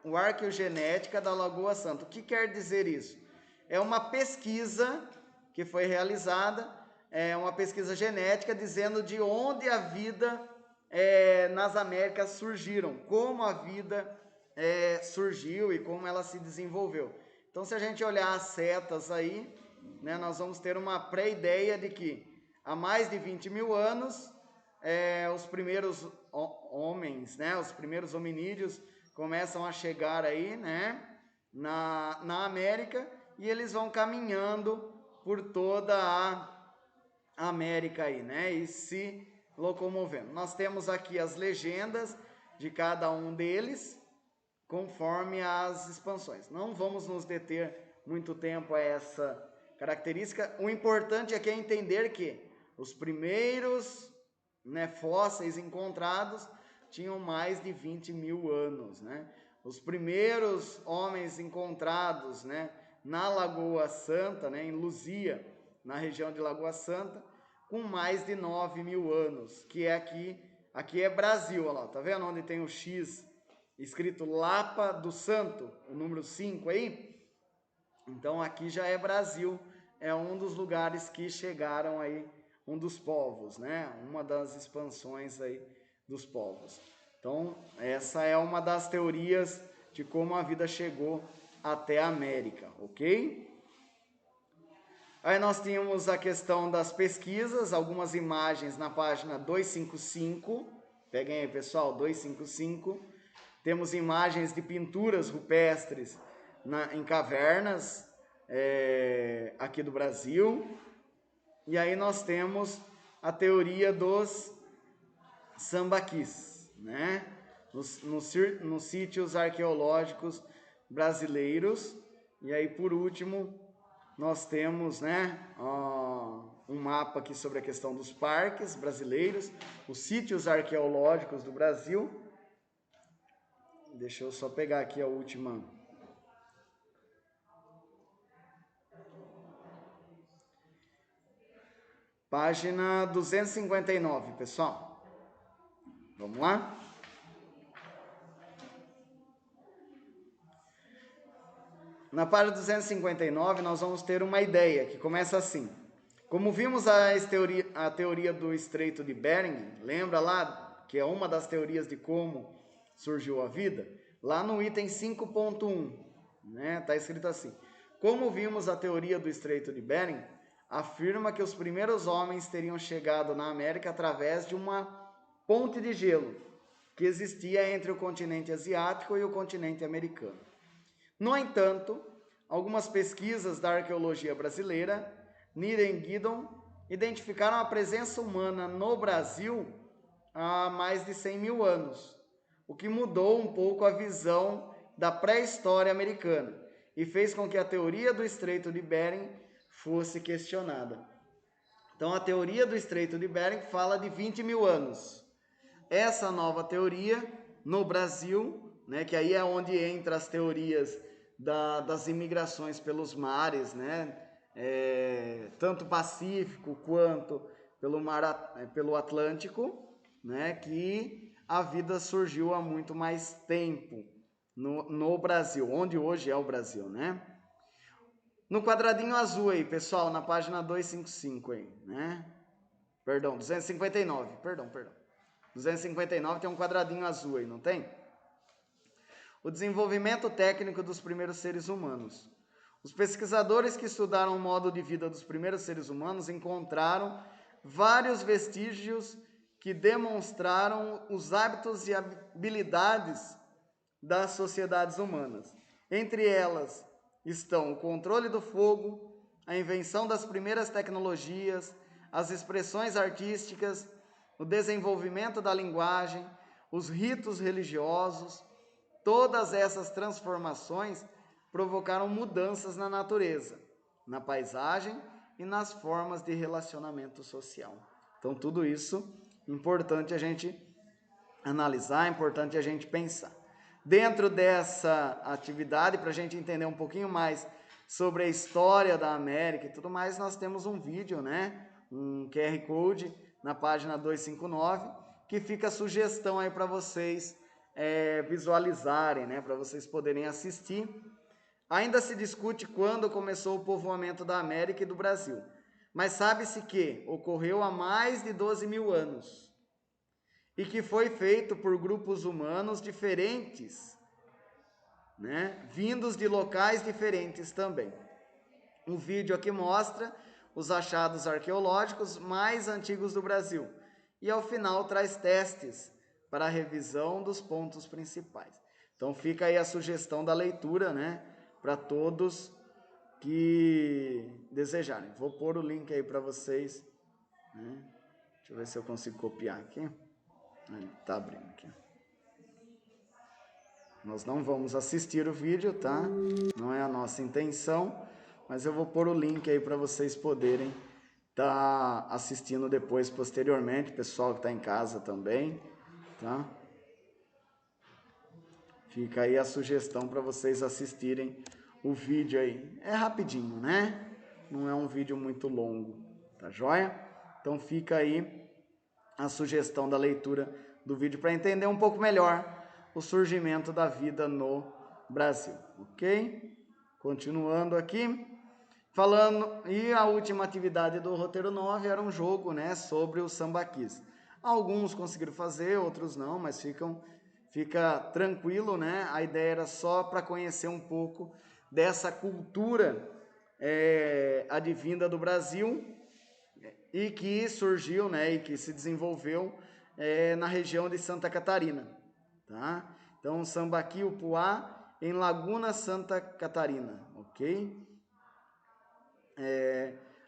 Speaker 1: o Arqueogenética da Lagoa Santa. O que quer dizer isso? É uma pesquisa que foi realizada, uma pesquisa genética dizendo de onde a vida nas Américas surgiram, como a vida surgiu e como ela se desenvolveu. Então, se a gente olhar as setas aí, né, nós vamos ter uma pré-ideia de que há mais de 20 mil anos, os primeiros homens, né, os primeiros hominídeos começam a chegar aí, né, na América, e eles vão caminhando por toda a América aí, né, e se locomovendo. Nós temos aqui as legendas de cada um deles, conforme as expansões. Não vamos nos deter muito tempo a essa característica. O importante aqui é entender que os primeiros, né, fósseis encontrados tinham mais de 20 mil anos, né? Os primeiros homens encontrados, né, na Lagoa Santa, né, em Luzia, na região de Lagoa Santa, com mais de 9 mil anos, que é aqui é Brasil, olha lá, tá vendo onde tem o X escrito Lapa do Santo, o número 5 aí? Então aqui já é Brasil, é um dos lugares que chegaram aí, um dos povos, né? Uma das expansões aí dos povos. Então essa é uma das teorias de como a vida chegou até a América, ok? Aí nós tínhamos a questão das pesquisas, algumas imagens na página 255, peguem aí pessoal, 255, temos imagens de pinturas rupestres em cavernas aqui do Brasil. E aí nós temos a teoria dos sambaquis, né? Nos sítios arqueológicos brasileiros. E aí, por último, nós temos, né, um mapa aqui sobre a questão dos parques brasileiros, os sítios arqueológicos do Brasil. Deixa eu só pegar aqui a última. Página 259, pessoal. Vamos lá? Na página 259, nós vamos ter uma ideia que começa assim. Como vimos a teoria do Estreito de Bering, lembra lá que é uma das teorias de como surgiu a vida? Lá no item 5.1, né, tá escrito assim. Como vimos a teoria do Estreito de Bering, afirma que os primeiros homens teriam chegado na América através de uma ponte de gelo que existia entre o continente asiático e o continente americano. No entanto, algumas pesquisas da arqueologia brasileira, Niren Giddon, identificaram a presença humana no Brasil há mais de 100 mil anos, o que mudou um pouco a visão da pré-história americana. e fez com que a teoria do Estreito de Bering fosse questionada. Então, a teoria do Estreito de Bering fala de 20 mil anos. Essa nova teoria, no Brasil, né, que aí é onde entra as teorias das imigrações pelos mares, né, tanto Pacífico quanto pelo Atlântico, né, que a vida surgiu há muito mais tempo no Brasil, onde hoje é o Brasil, né? No quadradinho azul aí, pessoal, na página 255 aí, né? Perdão, 259, perdão. 259 tem um quadradinho azul aí, não tem? O desenvolvimento técnico dos primeiros seres humanos. Os pesquisadores que estudaram o modo de vida dos primeiros seres humanos encontraram vários vestígios que demonstraram os hábitos e habilidades das sociedades humanas. Entre elas estão o controle do fogo, a invenção das primeiras tecnologias, as expressões artísticas, o desenvolvimento da linguagem, os ritos religiosos. Todas essas transformações provocaram mudanças na natureza, na paisagem e nas formas de relacionamento social. Então, tudo isso é importante a gente analisar, é importante a gente pensar. Dentro dessa atividade, para a gente entender um pouquinho mais sobre a história da América e tudo mais, nós temos um vídeo, né? Um QR Code na página 259, que fica a sugestão aí para vocês visualizarem, né? Para vocês poderem assistir. Ainda se discute quando começou o povoamento da América e do Brasil, mas sabe-se que ocorreu há mais de 12 mil anos e que foi feito por grupos humanos diferentes, né? Vindos de locais diferentes também. O vídeo aqui mostra os achados arqueológicos mais antigos do Brasil e ao final traz testes para a revisão dos pontos principais. Então fica aí a sugestão da leitura, né, para todos que desejarem. Vou pôr o link aí para vocês, né? Deixa eu ver se eu consigo copiar aqui. Ele tá abrindo aqui. Nós não vamos assistir o vídeo, tá? Não é a nossa intenção, mas eu vou pôr o link aí para vocês poderem estar assistindo depois, posteriormente, pessoal que está em casa também, tá? Fica aí a sugestão para vocês assistirem o vídeo aí. É rapidinho, né? Não é um vídeo muito longo, tá joia? Então fica aí a sugestão da leitura do vídeo para entender um pouco melhor o surgimento da vida no Brasil, ok? Continuando aqui, falando, e a última atividade do roteiro 9 era um jogo, né, sobre os sambaquis. Alguns conseguiram fazer, outros não, mas fica tranquilo, né? A ideia era só para conhecer um pouco dessa cultura advinda do Brasil e que surgiu, né, e que se desenvolveu na região de Santa Catarina, tá? Então, o Sambaqui Upuá em Laguna Santa Catarina, ok?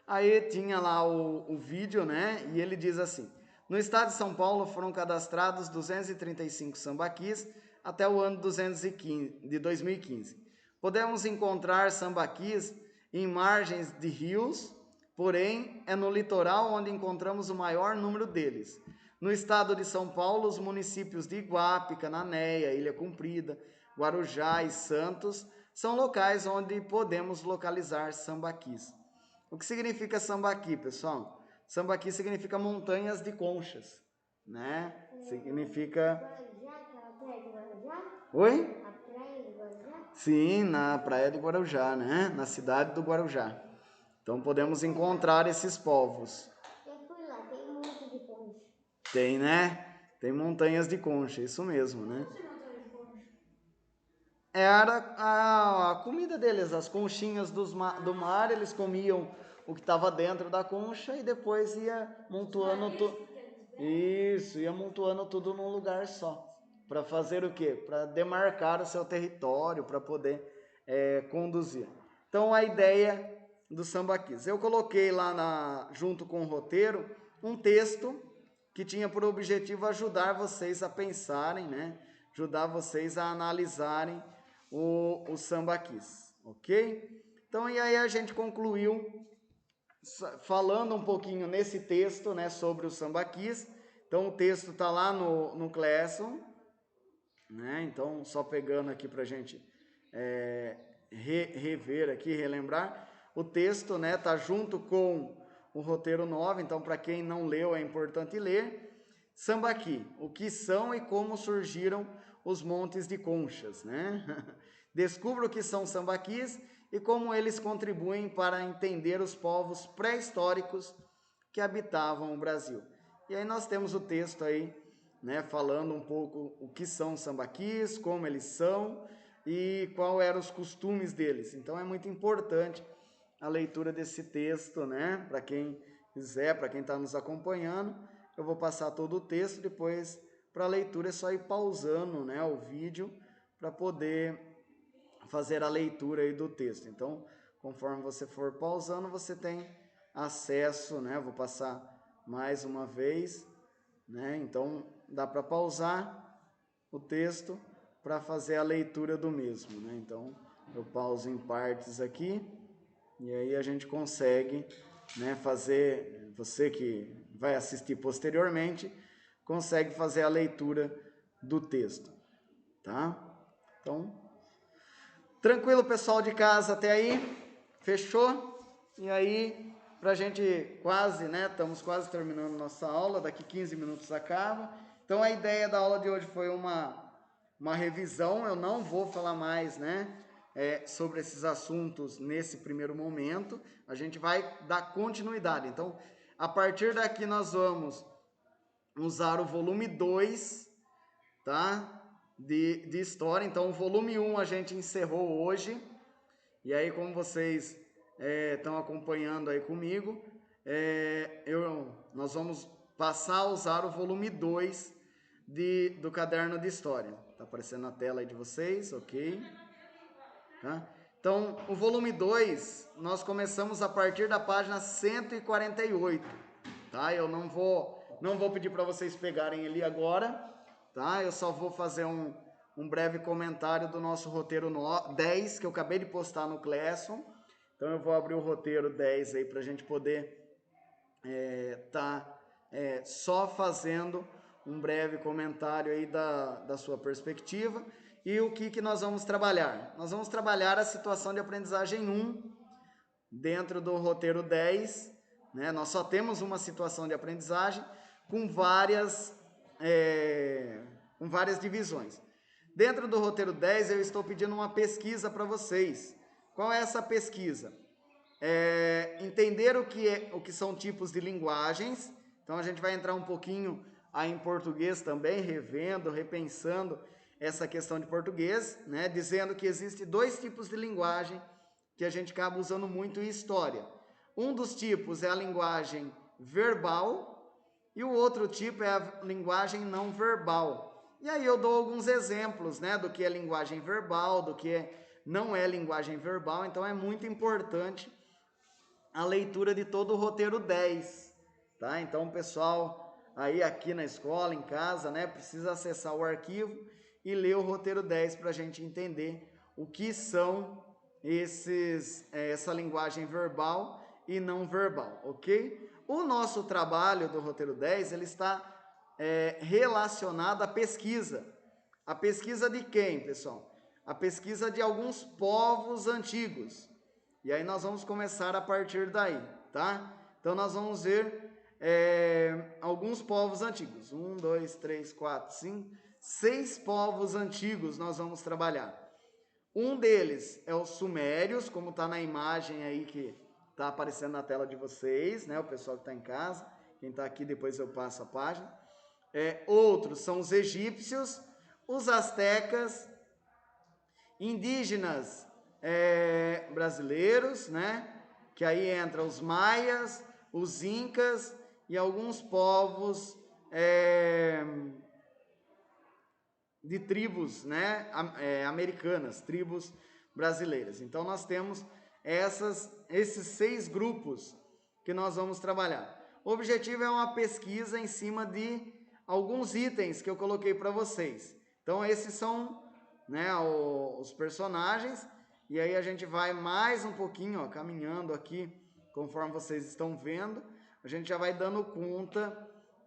Speaker 1: Aí tinha lá o vídeo, né, e ele diz assim: no estado de São Paulo foram cadastrados 235 sambaquis até o ano 2015. Podemos encontrar sambaquis em margens de rios, porém é no litoral onde encontramos o maior número deles. No estado de São Paulo, os municípios de Iguape, Cananéia, Ilha Comprida, Guarujá e Santos são locais onde podemos localizar sambaquis. O que significa sambaqui, pessoal? Sambaqui significa montanhas de conchas, né? Significa... Oi?
Speaker 2: A praia do Guarujá?
Speaker 1: Sim, na praia de Guarujá, né? Na cidade do Guarujá. Então podemos encontrar esses povos.
Speaker 2: Eu fui lá, tem muito de concha.
Speaker 1: Tem, né? Tem montanhas de concha, isso mesmo, né? Era a comida deles, as conchinhas do mar, eles comiam o que estava dentro da concha e depois ia amontoando tudo. Isso, ia amontoando tudo num lugar só. Para fazer o quê? Para demarcar o seu território, para poder conduzir. Então, a ideia do sambaquis. Eu coloquei lá junto com o roteiro um texto que tinha por objetivo ajudar vocês a pensarem, né? Ajudar vocês a analisarem os sambaquis, ok? Então, e aí a gente concluiu falando um pouquinho nesse texto, né, sobre os sambaquis. Então, o texto está lá no Classroom, né? Então, só pegando aqui para a gente rever aqui, relembrar. O texto, né, tá junto com o roteiro 9, então para quem não leu é importante ler. Sambaqui, o que são e como surgiram os montes de conchas, né? Descubra o que são sambaquis e como eles contribuem para entender os povos pré-históricos que habitavam o Brasil. E aí nós temos o texto aí, né, falando um pouco o que são sambaquis, como eles são e qual eram os costumes deles. Então é muito importante a leitura desse texto, né? Para quem quiser, para quem está nos acompanhando, eu vou passar todo o texto, depois para a leitura é só ir pausando, né, o vídeo para poder fazer a leitura aí do texto. Então, conforme você for pausando, você tem acesso, né? Vou passar mais uma vez, né? Então, dá para pausar o texto para fazer a leitura do mesmo, né? Então, eu pauso em partes aqui e aí a gente consegue, né, fazer, você que vai assistir posteriormente, consegue fazer a leitura do texto, tá? Então, tranquilo, pessoal de casa, até aí? Fechou? E aí, pra gente quase, né, estamos quase terminando nossa aula, daqui 15 minutos acaba. Então, a ideia da aula de hoje foi uma revisão, eu não vou falar mais, né, sobre esses assuntos nesse primeiro momento, a gente vai dar continuidade. Então, a partir daqui nós vamos usar o volume 2, tá? De história. Então, o volume 1 a gente encerrou hoje. E aí, como vocês estão acompanhando aí comigo, nós vamos passar a usar o volume 2 do caderno de história. Tá aparecendo na tela aí de vocês, ok? Tá? Então, o volume 2, nós começamos a partir da página 148, tá? Eu não vou pedir para vocês pegarem ali agora, tá? Eu só vou fazer um breve comentário do nosso roteiro 10, que eu acabei de postar no Classroom. Então, eu vou abrir o roteiro 10 aí para a gente poder só fazendo um breve comentário aí da sua perspectiva. E o que nós vamos trabalhar? Nós vamos trabalhar a situação de aprendizagem 1 dentro do roteiro 10, né? Nós só temos uma situação de aprendizagem com várias divisões. Dentro do roteiro 10, eu estou pedindo uma pesquisa para vocês. Qual é essa pesquisa? Entender o que são tipos de linguagens. Então, a gente vai entrar um pouquinho aí em português também, revendo, repensando essa questão de português, né? Dizendo que existem 2 tipos de linguagem que a gente acaba usando muito em história. Um dos tipos é a linguagem verbal e o outro tipo é a linguagem não verbal. E aí eu dou alguns exemplos, né, do que é linguagem verbal, do que não é linguagem verbal. Então é muito importante a leitura de todo o roteiro 10, tá? Então, pessoal, aí aqui na escola, em casa, né, precisa acessar o arquivo e ler o roteiro 10 para a gente entender o que são essa linguagem verbal e não verbal, ok? O nosso trabalho do roteiro 10, ele está relacionado à pesquisa. A pesquisa de quem, pessoal? A pesquisa de alguns povos antigos. E aí nós vamos começar a partir daí, tá? Então nós vamos ver alguns povos antigos. 1, 2, 3, 4, 5, 6 povos antigos nós vamos trabalhar. Um deles é os sumérios, como está na imagem aí que está aparecendo na tela de vocês, né? O pessoal que está em casa, quem está aqui depois eu passo a página. Outros são os egípcios, os astecas, indígenas brasileiros, né? Que aí entram os maias, os incas e alguns povos de tribos, né, americanas, tribos brasileiras. Então nós temos esses 6 grupos que nós vamos trabalhar. O objetivo é uma pesquisa em cima de alguns itens que eu coloquei para vocês. Então esses são, né, os personagens E aí a gente vai mais um pouquinho, ó, caminhando aqui, conforme vocês estão vendo, a gente já vai dando conta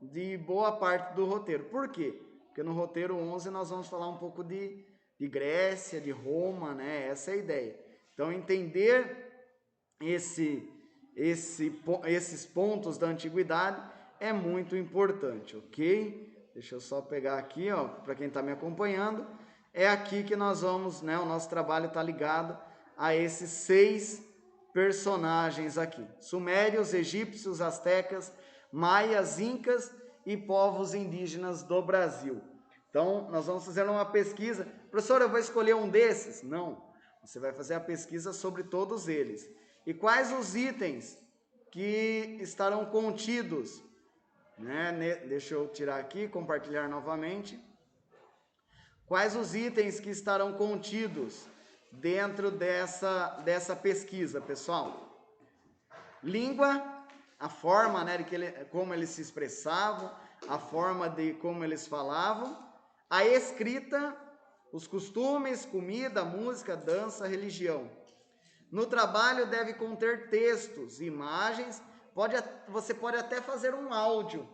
Speaker 1: de boa parte do roteiro. Por quê? Porque no roteiro 11 nós vamos falar um pouco de Grécia, de Roma, né? Essa é a ideia. Então, entender esses pontos da antiguidade é muito importante, ok? Deixa eu só pegar aqui, ó, para quem está me acompanhando. É aqui que nós vamos, né? O nosso trabalho está ligado a esses 6 personagens aqui: sumérios, egípcios, astecas, maias, incas e povos indígenas do Brasil. Então, nós vamos fazer uma pesquisa. Professor, eu vou escolher um desses? Não. Você vai fazer a pesquisa sobre todos eles. E quais os itens que estarão contidos, né? Deixa eu tirar aqui, compartilhar novamente. Quais os itens que estarão contidos dentro dessa pesquisa, pessoal? Língua, a forma, né, como eles se expressavam, a forma de como eles falavam, a escrita, os costumes, comida, música, dança, religião. No trabalho deve conter textos, imagens, você pode até fazer um áudio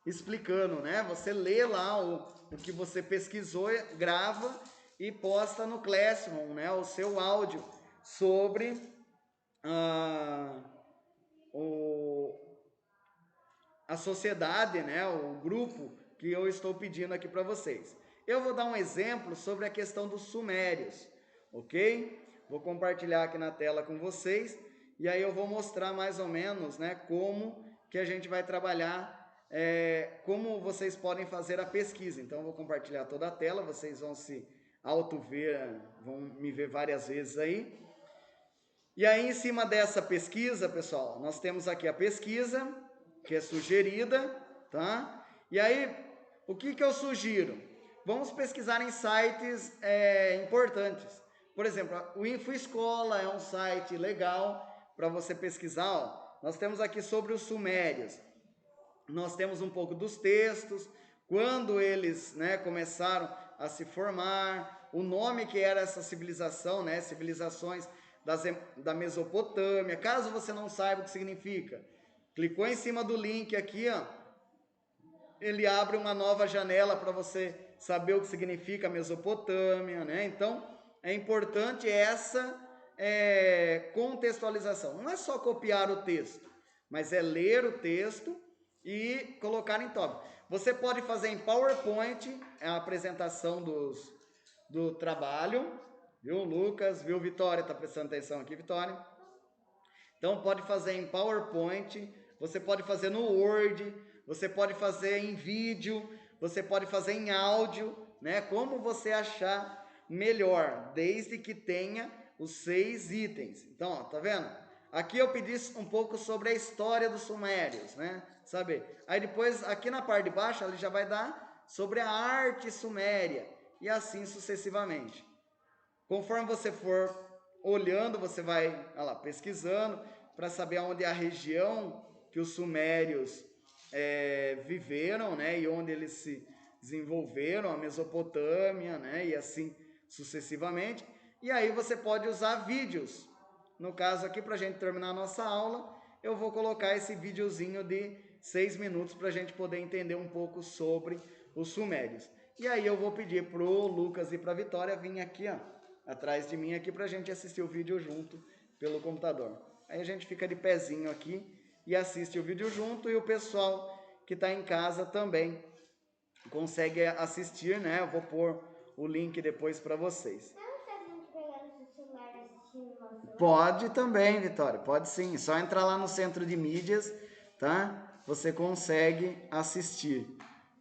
Speaker 1: explicando, né? Você lê lá o que você pesquisou, grava e posta no Classroom, né? O seu áudio sobre a sociedade, né? O grupo que eu estou pedindo aqui para vocês. Eu vou dar um exemplo sobre a questão dos sumérios, ok? Vou compartilhar aqui na tela com vocês e aí eu vou mostrar mais ou menos, né, como que a gente vai trabalhar, como vocês podem fazer a pesquisa. Então, eu vou compartilhar toda a tela, vocês vão se auto-ver, vão me ver várias vezes aí. E aí, em cima dessa pesquisa, pessoal, nós temos aqui a pesquisa, que é sugerida, tá? E aí, o que eu sugiro? Vamos pesquisar em sites importantes. Por exemplo, o InfoEscola é um site legal para você pesquisar. Ó. Nós temos aqui sobre os sumérios. Nós temos um pouco dos textos, quando eles, né, começaram a se formar, o nome que era essa civilização, né, civilizações da Mesopotâmia. Caso você não saiba o que significa, clicou em cima do link aqui, ó, ele abre uma nova janela para você saber o que significa Mesopotâmia, né? Então, é importante essa contextualização. Não é só copiar o texto, mas é ler o texto e colocar em tópico. Você pode fazer em PowerPoint a apresentação do trabalho, viu, Lucas? Viu, Vitória? Está prestando atenção aqui, Vitória? Então, pode fazer em PowerPoint, você pode fazer no Word, você pode fazer em vídeo, você pode fazer em áudio, né? Como você achar melhor, desde que tenha os 6 itens. Então, ó, tá vendo? Aqui eu pedi um pouco sobre a história dos sumérios, né? Sabe? Aí depois, aqui na parte de baixo, ele já vai dar sobre a arte suméria e assim sucessivamente. Conforme você for olhando, você vai lá, pesquisando para saber onde é a região que os sumérios viveram, né? E onde eles se desenvolveram, a Mesopotâmia, né? E assim sucessivamente. E aí você pode usar vídeos. No caso aqui, para a gente terminar a nossa aula, eu vou colocar esse videozinho de 6 minutos para a gente poder entender um pouco sobre os sumérios. E aí eu vou pedir pro Lucas e para a Vitória vir aqui, ó, atrás de mim aqui para a gente assistir o vídeo junto pelo computador. Aí a gente fica de pezinho aqui e assiste o vídeo junto e o pessoal que está em casa também consegue assistir, né? Eu vou pôr o link depois para vocês. Pode também, Vitória, pode sim. Só entrar lá no centro de mídias, tá? Você consegue assistir.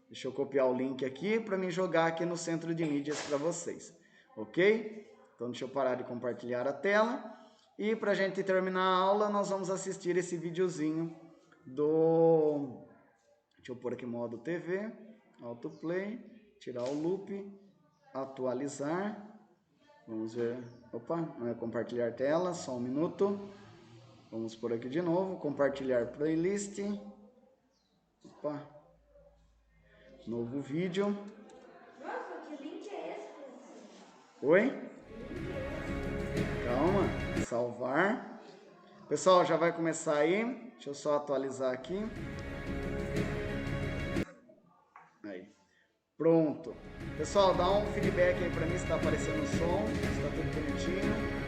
Speaker 1: Deixa eu copiar o link aqui para me jogar aqui no centro de mídias para vocês, ok? Então deixa eu parar de compartilhar a tela. E para a gente terminar a aula, nós vamos assistir esse videozinho do... Deixa eu pôr aqui modo TV, autoplay, tirar o loop, atualizar. Vamos ver, opa, não é compartilhar tela, só um minuto. Vamos por aqui de novo, compartilhar playlist. Opa, novo vídeo.
Speaker 2: Nossa, que link é esse?
Speaker 1: Oi? Calma, salvar. Pessoal, já vai começar aí. Deixa eu só atualizar aqui. Aí. Pronto. Pessoal, dá um feedback aí pra mim se tá aparecendo o som, se tá tudo bonitinho.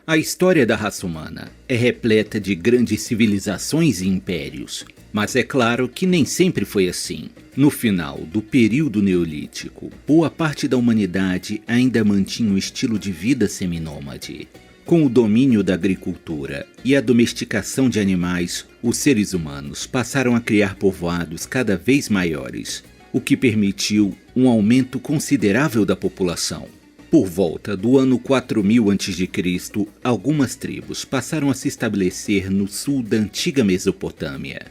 Speaker 3: A história da raça humana é repleta de grandes civilizações e impérios, mas é claro que nem sempre foi assim. No final do período neolítico, boa parte da humanidade ainda mantinha um estilo de vida seminômade. Com o domínio da agricultura e a domesticação de animais, os seres humanos passaram a criar povoados cada vez maiores, o que permitiu um aumento considerável da população. Por volta do ano 4000 a.C., algumas tribos passaram a se estabelecer no sul da antiga Mesopotâmia,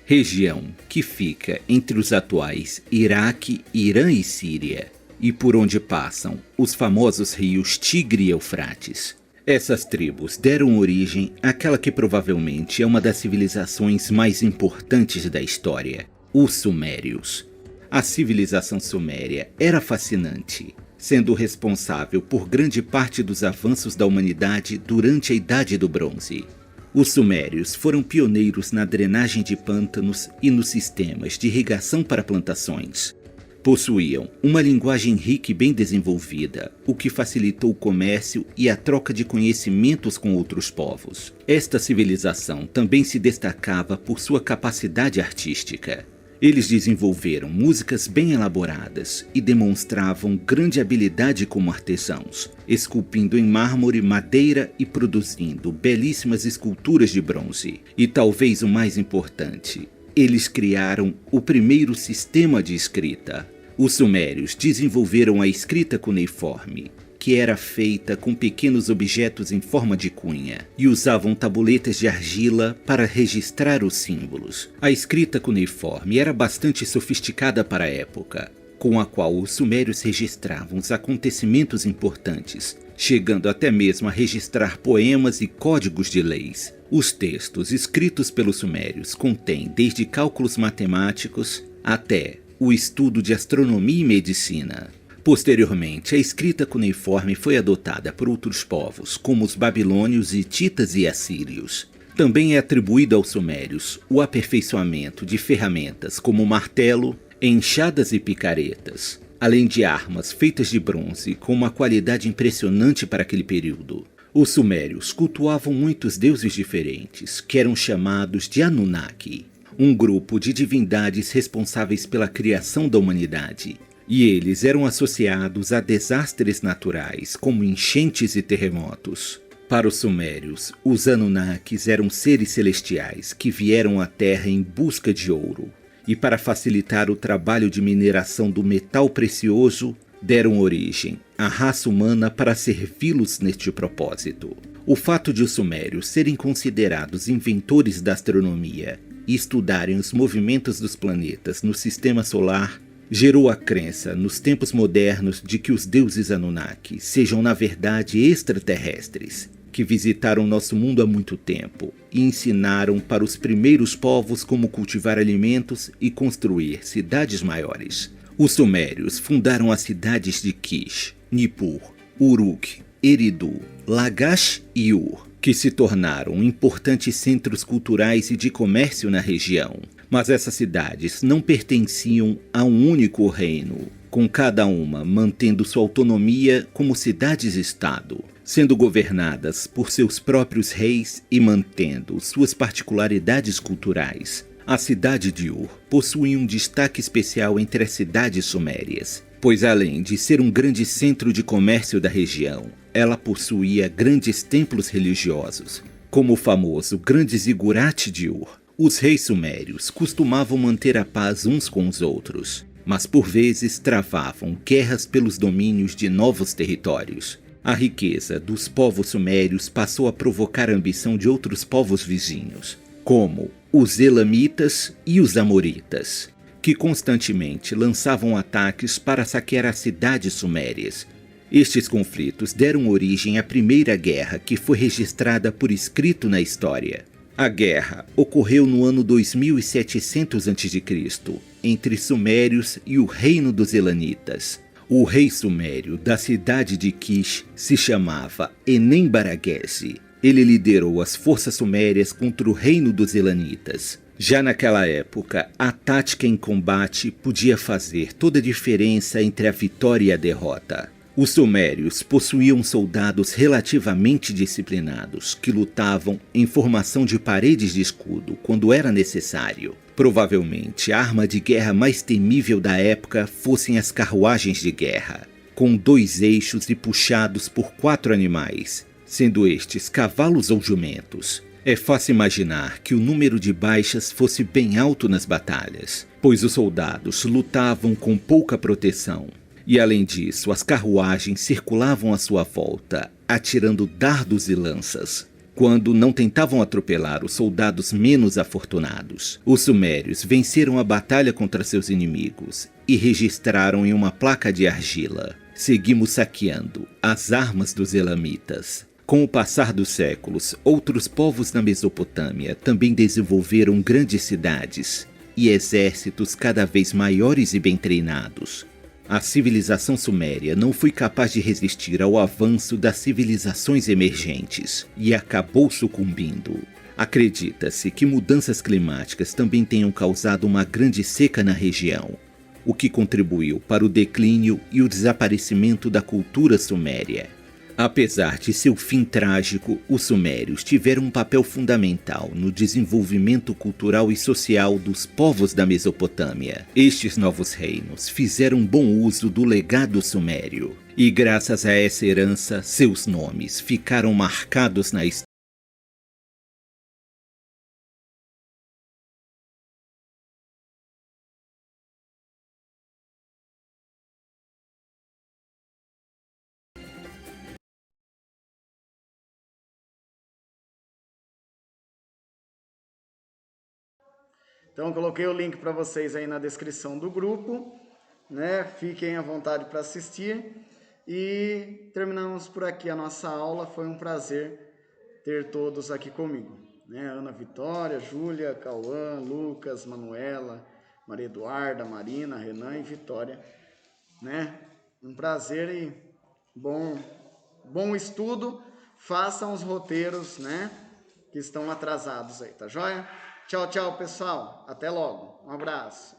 Speaker 3: região que fica entre os atuais Iraque, Irã e Síria, e por onde passam os famosos rios Tigre e Eufrates. Essas tribos deram origem àquela que provavelmente é uma das civilizações mais importantes da história, os Sumérios. A civilização suméria era fascinante, sendo responsável por grande parte dos avanços da humanidade durante a Idade do Bronze. Os sumérios foram pioneiros na drenagem de pântanos e nos sistemas de irrigação para plantações. Possuíam uma linguagem rica e bem desenvolvida, o que facilitou o comércio e a troca de conhecimentos com outros povos. Esta civilização também se destacava por sua capacidade artística. Eles desenvolveram músicas bem elaboradas e demonstravam grande habilidade como artesãos, esculpindo em mármore, madeira e produzindo belíssimas esculturas de bronze. E talvez o mais importante, eles criaram o primeiro sistema de escrita. Os sumérios desenvolveram a escrita cuneiforme, que era feita com pequenos objetos em forma de cunha, e usavam tabuletas de argila para registrar os símbolos. A escrita cuneiforme era bastante sofisticada para a época, com a qual os sumérios registravam os acontecimentos importantes, chegando até mesmo a registrar poemas e códigos de leis. Os textos escritos pelos sumérios contêm desde cálculos matemáticos até o estudo de astronomia e medicina. Posteriormente, a escrita cuneiforme foi adotada por outros povos, como os babilônios, hititas e assírios. Também é atribuído aos sumérios o aperfeiçoamento de ferramentas como martelo, enxadas e picaretas, além de armas feitas de bronze com uma qualidade impressionante para aquele período. Os sumérios cultuavam muitos deuses diferentes, que eram chamados de Anunnaki, um grupo de divindades responsáveis pela criação da humanidade. E eles eram associados a desastres naturais, como enchentes e terremotos. Para os sumérios, os Anunnakis eram seres celestiais que vieram à Terra em busca de ouro. E para facilitar o trabalho de mineração do metal precioso, deram origem à raça humana para servi-los neste propósito. O fato de os sumérios serem considerados inventores da astronomia e estudarem os movimentos dos planetas no sistema solar gerou a crença, nos tempos modernos, de que os deuses Anunnaki sejam na verdade extraterrestres, que visitaram nosso mundo há muito tempo e ensinaram para os primeiros povos como cultivar alimentos e construir cidades maiores. Os sumérios fundaram as cidades de Kish, Nippur, Uruk, Eridu, Lagash e Ur, que se tornaram importantes centros culturais e de comércio na região. Mas essas cidades não pertenciam a um único reino, com cada uma mantendo sua autonomia como cidades-estado, sendo governadas por seus próprios reis e mantendo suas particularidades culturais. A cidade de Ur possui um destaque especial entre as cidades sumérias, pois além de ser um grande centro de comércio da região, ela possuía grandes templos religiosos, como o famoso Grande Zigurate de Ur. Os reis sumérios costumavam manter a paz uns com os outros, mas por vezes travavam guerras pelos domínios de novos territórios. A riqueza dos povos sumérios passou a provocar a ambição de outros povos vizinhos, como os Elamitas e os Amoritas, que constantemente lançavam ataques para saquear as cidades sumérias. Estes conflitos deram origem à primeira guerra que foi registrada por escrito na história. A guerra ocorreu no ano 2700 a.C., entre Sumérios e o reino dos Elanitas. O rei sumério da cidade de Kish se chamava Enem-Baraguese. Ele liderou as forças sumérias contra o reino dos Elanitas. Já naquela época, a tática em combate podia fazer toda a diferença entre a vitória e a derrota. Os sumérios possuíam soldados relativamente disciplinados que lutavam em formação de paredes de escudo quando era necessário. Provavelmente a arma de guerra mais temível da época fossem as carruagens de guerra, com 2 eixos e puxados por 4 animais, sendo estes cavalos ou jumentos. É fácil imaginar que o número de baixas fosse bem alto nas batalhas, pois os soldados lutavam com pouca proteção. E além disso, as carruagens circulavam à sua volta, atirando dardos e lanças, quando não tentavam atropelar os soldados menos afortunados. Os sumérios venceram a batalha contra seus inimigos e registraram em uma placa de argila: "Seguimos saqueando as armas dos elamitas." Com o passar dos séculos, outros povos na Mesopotâmia também desenvolveram grandes cidades e exércitos cada vez maiores e bem treinados. A civilização suméria não foi capaz de resistir ao avanço das civilizações emergentes e acabou sucumbindo. Acredita-se que mudanças climáticas também tenham causado uma grande seca na região, o que contribuiu para o declínio e o desaparecimento da cultura suméria. Apesar de seu fim trágico, os sumérios tiveram um papel fundamental no desenvolvimento cultural e social dos povos da Mesopotâmia. Estes novos reinos fizeram bom uso do legado sumério, e graças a essa herança, seus nomes ficaram marcados na história.
Speaker 1: Então, eu coloquei o link para vocês aí na descrição do grupo, né? Fiquem à vontade para assistir. E terminamos por aqui a nossa aula. Foi um prazer ter todos aqui comigo, né? Ana Vitória, Júlia, Cauã, Lucas, Manuela, Maria Eduarda, Marina, Renan e Vitória, né? Um prazer e bom estudo. Façam os roteiros, né, que estão atrasados aí, tá joia? Tchau, tchau, pessoal. Até logo. Um abraço.